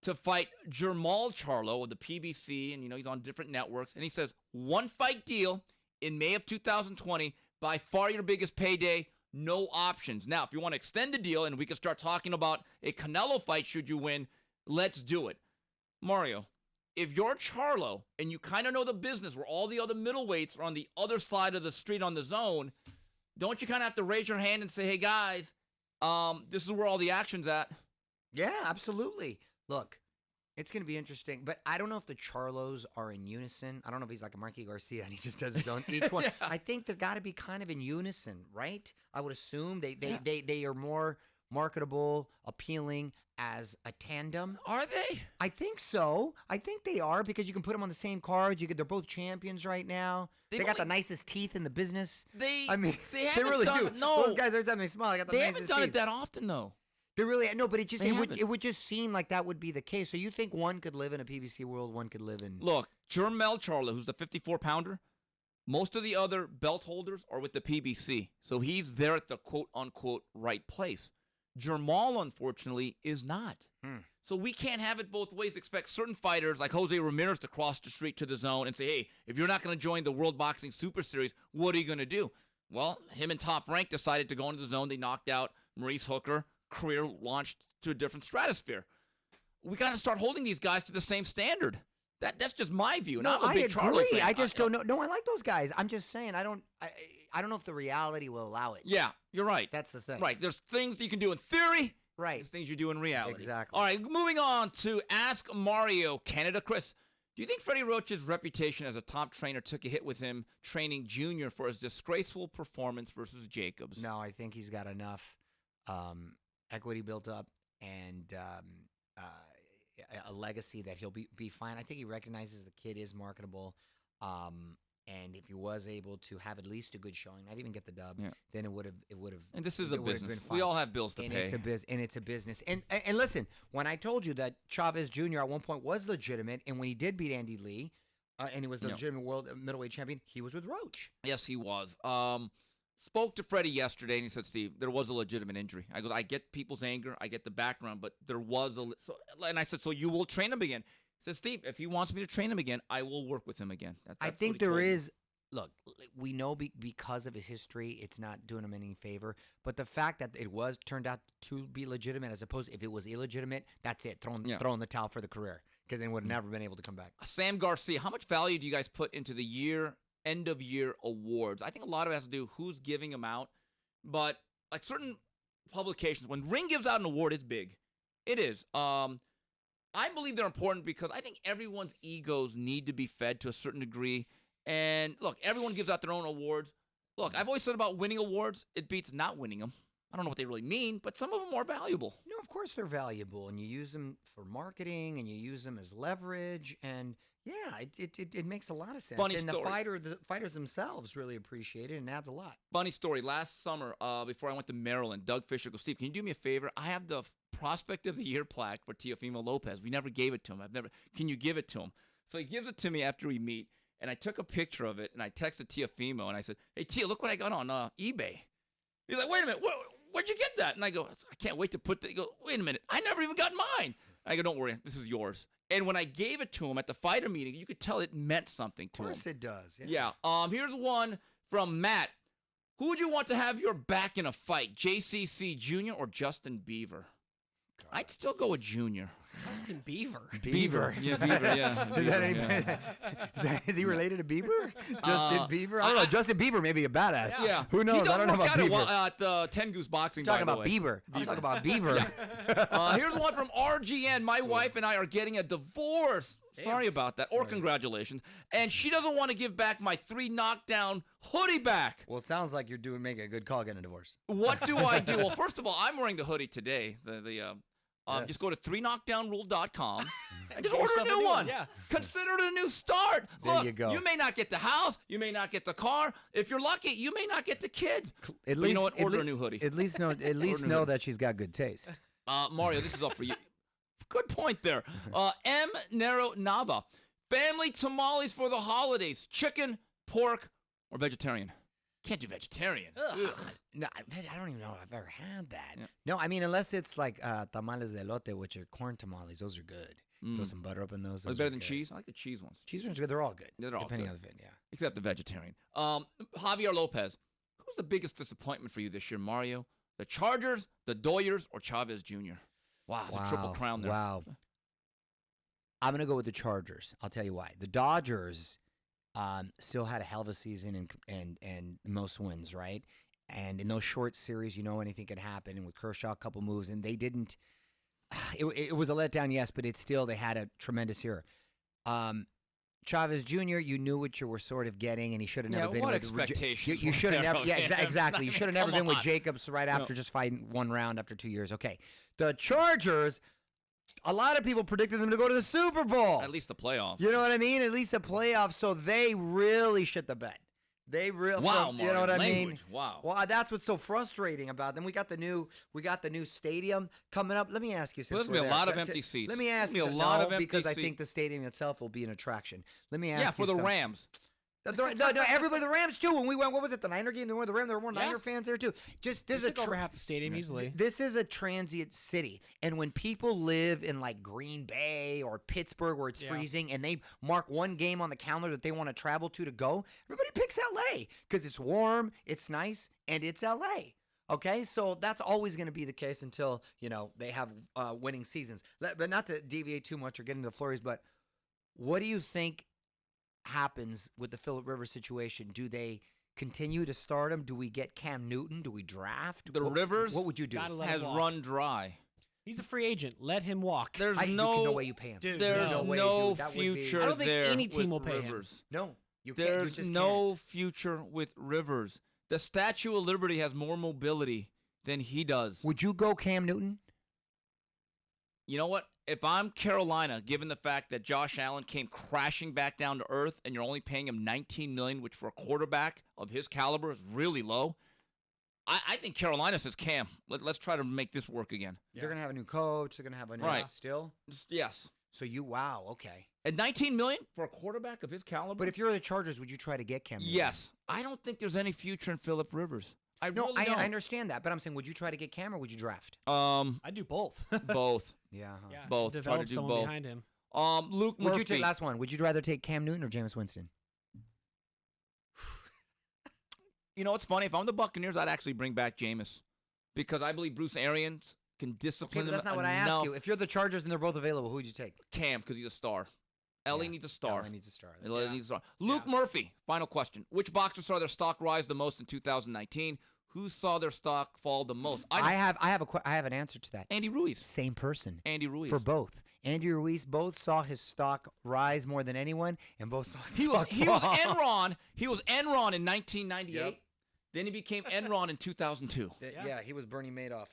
to fight Jermall Charlo of the PBC, and he's on different networks. And he says, one fight deal in May of 2020, by far your biggest payday, no options. Now, if you want to extend the deal and we can start talking about a Canelo fight should you win, let's do it. Mario, if you're Charlo and you kind of know the business where all the other middleweights are on the other side of the street on the Zone, don't you kind of have to raise your hand and say, hey, guys, this is where all the action's at? Yeah, absolutely. Look, it's going to be interesting, but I don't know if the Charlos are in unison. I don't know if he's like a Mikey Garcia and he just does his own each one. I think they've got to be kind of in unison, right? I would assume they are more marketable, appealing as a tandem. Are they? I think so. I think they are because you can put them on the same cards. They're both champions right now. They got the nicest teeth in the business. They they really do. No, those guys every time they smile, they got the nicest haven't done teeth. it that often though. They really no, but it would just seem like that would be the case. So you think one could live in a PBC world, one could live in Look, Jermel Charlo, who's the 54-pounder, most of the other belt holders are with the PBC, so he's there at the quote-unquote right place. Jermall, unfortunately, is not. So we can't have it both ways. Expect certain fighters like Jose Ramirez to cross the street to the zone and say, hey, if you're not going to join the World Boxing Super Series, what are you going to do? Well, him and Top Rank decided to go into the zone. They knocked out Maurice Hooker. Career launched to a different stratosphere. We got to start holding these guys to the same standard. That's just my view. No, I'm a big Charlo agree. fan. I just don't know. No, I like those guys. I'm just saying I don't know if the reality will allow it. Yeah, you're right. That's the thing. Right. There's things you can do in theory. Right. There's things you do in reality. Exactly. All right, moving on to Ask Mario Canada. Chris, do you think Freddie Roach's reputation as a top trainer took a hit with him training Junior for his disgraceful performance versus Jacobs? No, I think he's got enough equity built up and a legacy that he'll be fine. I think he recognizes the kid is marketable. And if he was able to have at least a good showing, not even get the dub, then it would have. And this is a business. We all have bills to pay. It's a business. And listen, when I told you that Chavez Jr. at one point was legitimate, and when he did beat Andy Lee, and he was the legitimate world middleweight champion, he was with Roach. Yes, he was. Spoke to Freddie yesterday, and he said, Steve, there was a legitimate injury. I go, I get people's anger, I get the background, but there was and I said, so you will train him again? He said, Steve, if he wants me to train him again, I will work with him again. I think there is. Look, we know because of his history, it's not doing him any favor. But the fact that it turned out to be legitimate, as opposed if it was illegitimate, that's it. Throwing the towel for the career, because then would have never been able to come back. Sam Garcia, how much value do you guys put into the end of year awards? I think a lot of it has to do who's giving them out. But like certain publications, when Ring gives out an award, it's big. It is. I believe they're important because I think everyone's egos need to be fed to a certain degree. And look, everyone gives out their own awards. Look, I've always said about winning awards, it beats not winning them. I don't know what they really mean, but some of them are valuable. No, of course they're valuable, and you use them for marketing, and you use them as leverage, and yeah, it makes a lot of sense. Funny and story. the fighters themselves really appreciate it, and adds a lot. Funny story. Last summer, before I went to Maryland, Doug Fisher goes, Steve, can you do me a favor? I have the Prospect of the Year plaque for Teofimo Lopez. We never gave it to him. Can you give it to him? So he gives it to me after we meet, and I took a picture of it, and I texted Teofimo, and I said, hey, Teo, look what I got on eBay. He's like, wait a minute, where'd you get that? And I go, I can't wait to put that. He goes, wait a minute, I never even got mine. I go, don't worry, this is yours. And when I gave it to him at the fighter meeting, you could tell it meant something to him. Of course it does. Yeah. Here's one from Matt. Who would you want to have your back in a fight, JCC Jr. or Justin Bieber? God. I'd still go with Junior. Justin Bieber. Bieber. Yeah, Bieber, yeah. Is he related to Bieber? Justin Bieber? I don't know. Justin Bieber may be a badass. Yeah. Who knows? I don't know about Bieber. At 10 Goose Boxing, Talking about Bieber. I'm talking about Bieber. Here's one from RGN. My wife and I are getting a divorce. Sorry about that. Or congratulations. And she doesn't want to give back my 3 Knockdown hoodie back. Well, it sounds like you're making a good call getting a divorce. What do I do? Well, first of all, I'm wearing the hoodie today. Just go to 3knockdownrule.com and just order a new one. Yeah. Consider it a new start. There you go. You may not get the house. You may not get the car. If you're lucky, you may not get the kids. But you know what? Order a new hoodie. At least know that she's got good taste. Mario, this is all for you. Good point there. M. Nero Nava. Family tamales for the holidays. Chicken, pork, or vegetarian? Can't do vegetarian. No, I don't even know if I've ever had that. Yeah. No, I mean, unless it's like tamales de elote, which are corn tamales. Those are good. Throw some butter up in those. Better than cheese? I like the cheese ones. Cheese ones are good. They're all good. They're all depending good. on the fit, yeah. Except the vegetarian. Javier Lopez. Who's the biggest disappointment for you this year, Mario? The Chargers, the Doyers, or Chavez Jr.? Wow, it's a triple crown there. Wow. I'm going to go with the Chargers. I'll tell you why. The Dodgers still had a hell of a season and most wins, right? And in those short series, anything could happen. And with Kershaw, a couple moves, and they didn't. It was a letdown, yes, but it's still, they had a tremendous year. Chavez Jr., you knew what you were sort of getting, and he should have never been what with expectations You should have were never. there Yeah, of him? exactly. You should have never Come been with on. Jacobs right after just fighting one round after 2 years. Okay, the Chargers. A lot of people predicted them to go to the Super Bowl. At least the playoffs. You know what I mean? At least a playoff. So they really shit the bed. They really. Wow, you know what I mean? language. Wow. Well, that's what's so frustrating about them. We got the new stadium coming up. Let me ask you, since There's gonna be we're a lot there, of empty seats. Let me ask There's you, gonna be a lot of empty because I seats. think the stadium itself will be an attraction. Let me ask Yeah, you for the something. Rams. No, everybody, the Rams too. When we went, what was it? The Niner game. There were more Niner fans there too. Just this is took over half the stadium easily. This is a transient city, and when people live in like Green Bay or Pittsburgh, where it's freezing, and they mark one game on the calendar that they want to travel to go, everybody picks LA because it's warm, it's nice, and it's LA. Okay, so that's always going to be the case until they have winning seasons. But not to deviate too much or get into the flurries, but what do you think happens with the Phillip Rivers situation? Do they continue to start him? Do we get Cam Newton? Do we draft? Rivers What would you do? Gotta let has him walk. run dry. He's a free agent. Let him walk. There's no way you pay him. Dude, there's no way, no dude. That would be- future I don't think there any team with will pay him. Rivers. No, you can't. You There's just no future with Rivers. The Statue of Liberty has more mobility than he does. can't. Would you go Cam Newton? You know what? If I'm Carolina, given the fact that Josh Allen came crashing back down to earth and you're only paying him $19 million, which for a quarterback of his caliber is really low, I think Carolina says, Cam, let's try to make this work again. They're gonna have a new coach. They're gonna have a new Right. still. Yes. So wow, okay. At $19 million for a quarterback of his caliber? But if you're the Chargers, would you try to get Cam Newton? yes. I don't think there's any future in Phillip Rivers. I No, really don't. I understand that, but I'm saying, would you try to get Cam or would you draft? I do both. Both. Yeah. Yeah, Both. Try to Develop do someone both. behind him. Luke Would Murphy. you take last one? Would you rather take Cam Newton or Jameis Winston? You know, it's funny. If I'm the Buccaneers, I'd actually bring back Jameis because I believe Bruce Arians can Okay, discipline but that's him not what I asked enough. you. If you're the Chargers and they're both available, who would you take? Cam, because he's a star. Ellie needs a star. Ellie needs a star. Ellie needs a star. Luke Murphy, final question. Which boxer saw their stock rise the most in 2019? Who saw their stock fall the most? I have an answer to that. Andy Ruiz. Same person. Andy Ruiz. For both. Andy Ruiz both saw his stock rise more than anyone, and both saw his He was stock fall. Enron. He was Enron in 1998. Yep. Then he became Enron in 2002. Yeah, he was Bernie Madoff.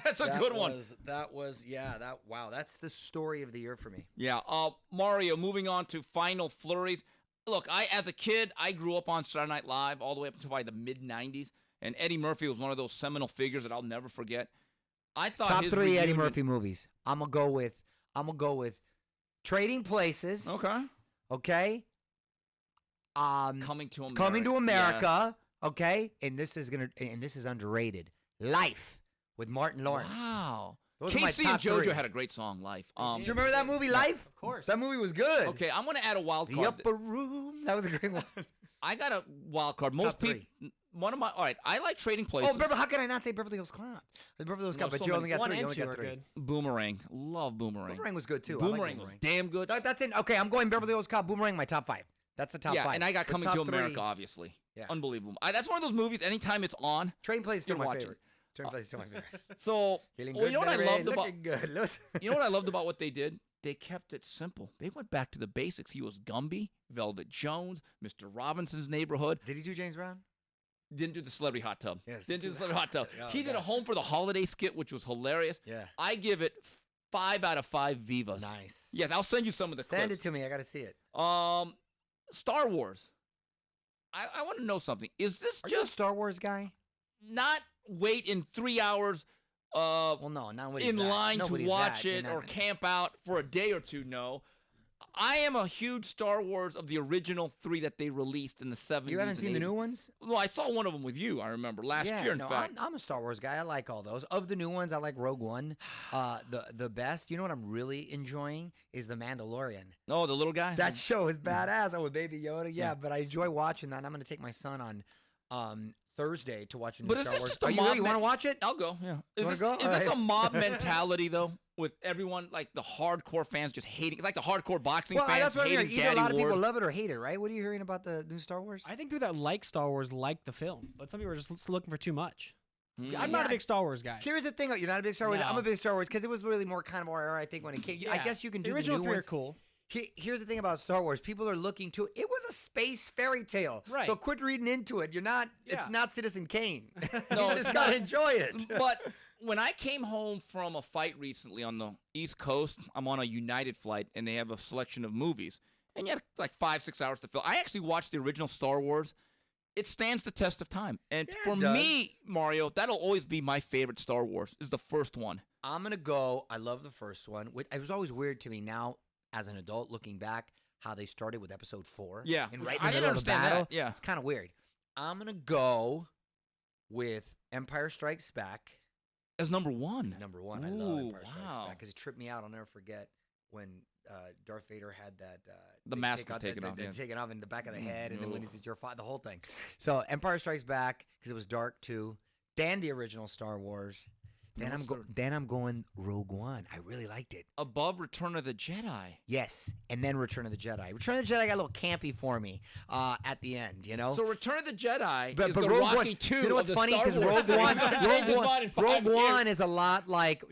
That's a good one. Wow, that's the story of the year for me. Yeah. Mario, moving on to final flurries. Look, as a kid, I grew up on Saturday Night Live all the way up until probably the mid-'90s, and Eddie Murphy was one of those seminal figures that I'll never forget. I thought Top his 3 Eddie reunion- Murphy movies. I'm gonna go with Trading Places. Okay. Okay. Coming to America. Coming to America. Okay, and this is underrated. Life with Martin Lawrence. Wow. Those are my Casey top and JoJo 3. had a great song, Life. Do you remember that movie, Life? Of course. That movie was good. Okay, I'm going to add a wild The card. Upper Room. That was a great one. I got a wild card. Most Top 3. people. All right, I like Trading Places. Oh, how can I not say Beverly Hills Cop? The Beverly Hills Cop, There's but so you only many. got 3. One You and only two got are 3. good. Boomerang. Love Boomerang. Boomerang was good too. I like Boomerang was Boomerang. damn good. That's it. Okay, I'm going Beverly Hills Cop, Boomerang, my top 5. That's the top 5. Yeah, and I got The Coming top to 3. America, obviously. Yeah. Unbelievable. That's one of those movies, anytime it's on. Trading Places is still You're my watching. favorite. Trading Places is still my favorite. So, Feeling well, good, you know what I baby, loved about looking good. Listen. you know what I loved about what they did? They kept it simple. They went back to the basics. He was Gumby, Velvet Jones, Mr. Robinson's Neighborhood. Did he do James Brown? Didn't do the Celebrity Hot Tub. Yes, Didn't do do the Celebrity Hot Tub. Oh, He did a gosh. Home for the Holiday skit, which was hilarious. Yeah. I give it 5 out of 5 Vivas. Nice. Yes, I'll send you some of the Send clips. it to me. I got to see it. Star Wars. I want to know something. Is this Are you a just Star Wars guy? not wait in 3 hours Well, no, nobody's in that. line to Nobody's watch that. it You're or not- camp out for a day or two? No. I am a huge Star Wars of the original 3 that they released in the 70s. You haven't and seen the 80s. new ones? Well, I saw one of them with you, I remember, last year, in no, fact. I'm a Star Wars guy. I like all those. Of the new ones, I like Rogue One. The best. You know what I'm really enjoying is The Mandalorian. Oh, the little guy? That show is badass. Oh, with Baby Yoda. Yeah, but I enjoy watching that. And I'm going to take my son on Thursday to watch a new But is Star this Wars. just a Are you mob ready? You want to watch it? I'll go, yeah. Is wanna this, go? is All this a right. mob mentality, though, with everyone, like the hardcore fans just hating? It's like the hardcore boxing Well, fans that's what I'm hating hearing. Either a Daddy lot of people Ward. love it or hate it, right? What are you hearing about the new Star Wars? I think people that like Star Wars like the film, but some people are just looking for too much. Mm. I'm not a big Star Wars guy. Here's the thing. You're not a big Star Wars. No. I'm a big Star Wars because it was really more kind of our era, I think, when it came. I Yeah. guess you can do the original the new 3 ones. are cool. Here's the thing about Star Wars. People are looking to it was a space fairy tale. Right. So quit reading into it. You're not it's Yeah. not Citizen Kane. No, you it's just gotta enjoy it. But when I came home from a fight recently on the East Coast, I'm on a United flight, and they have a selection of movies. And you had like 5-6 hours to fill. I actually watched the original Star Wars. It stands the test of time. And Yeah, for it does. me, Mario, that'll always be my favorite Star Wars, is the first one. I'm gonna go. I love the first one. It was always weird to me now, as an adult, looking back, how they started with Episode 4. Yeah. and right in I the didn't middle of the understand battle. that, yeah. It's kind of weird. I'm gonna go with Empire Strikes Back. As number one. It's number one. I love Ooh, Empire Strikes wow. Back because it tripped me out. I'll never forget when Darth Vader had that. The they mask take was out taken off, yeah. taken off in the back of the head, and then when Ooh. he said, "You're fine," the whole thing. So Empire Strikes Back because it was dark too. Then the original Star Wars. Then I'm going Rogue One. I really liked it. Above Return of the Jedi. Yes, and then Return of the Jedi. Return of the Jedi got a little campy for me at the end, you know. So Return of the Jedi But is the Rogue Rocky One, 2 you know what's of the funny? Star Because Wars Rogue One, series. Changed his mind in 5 Rogue years. One is a lot like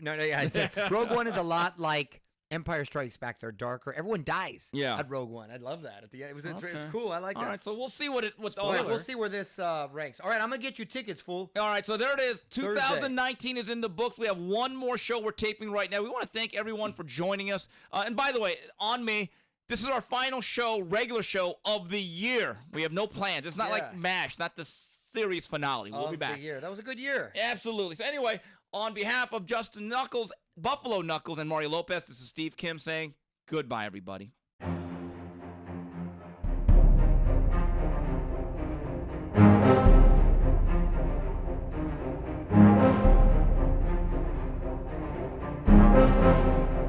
Rogue One is a lot like Empire Strikes Back. They're darker. Everyone dies. Yeah. At Rogue One, I love that. At the end, it's Okay. cool. I like All that. right, so we'll see what all All right, right, we'll see where this ranks. All right, I'm gonna get you tickets, fool. All right, so there it is. 2019 is in the books. We have one more show we're taping right now. We want to thank everyone for joining us. And by the way, on me, this is our final show, regular show of the year. We have no plans. It's not like MASH, not the series finale. We'll be Of back. the year. That was a good year. Absolutely. So anyway, on behalf of Justin Knuckles, Buffalo Knuckles, and Mario Lopez, this is Steve Kim saying goodbye, everybody.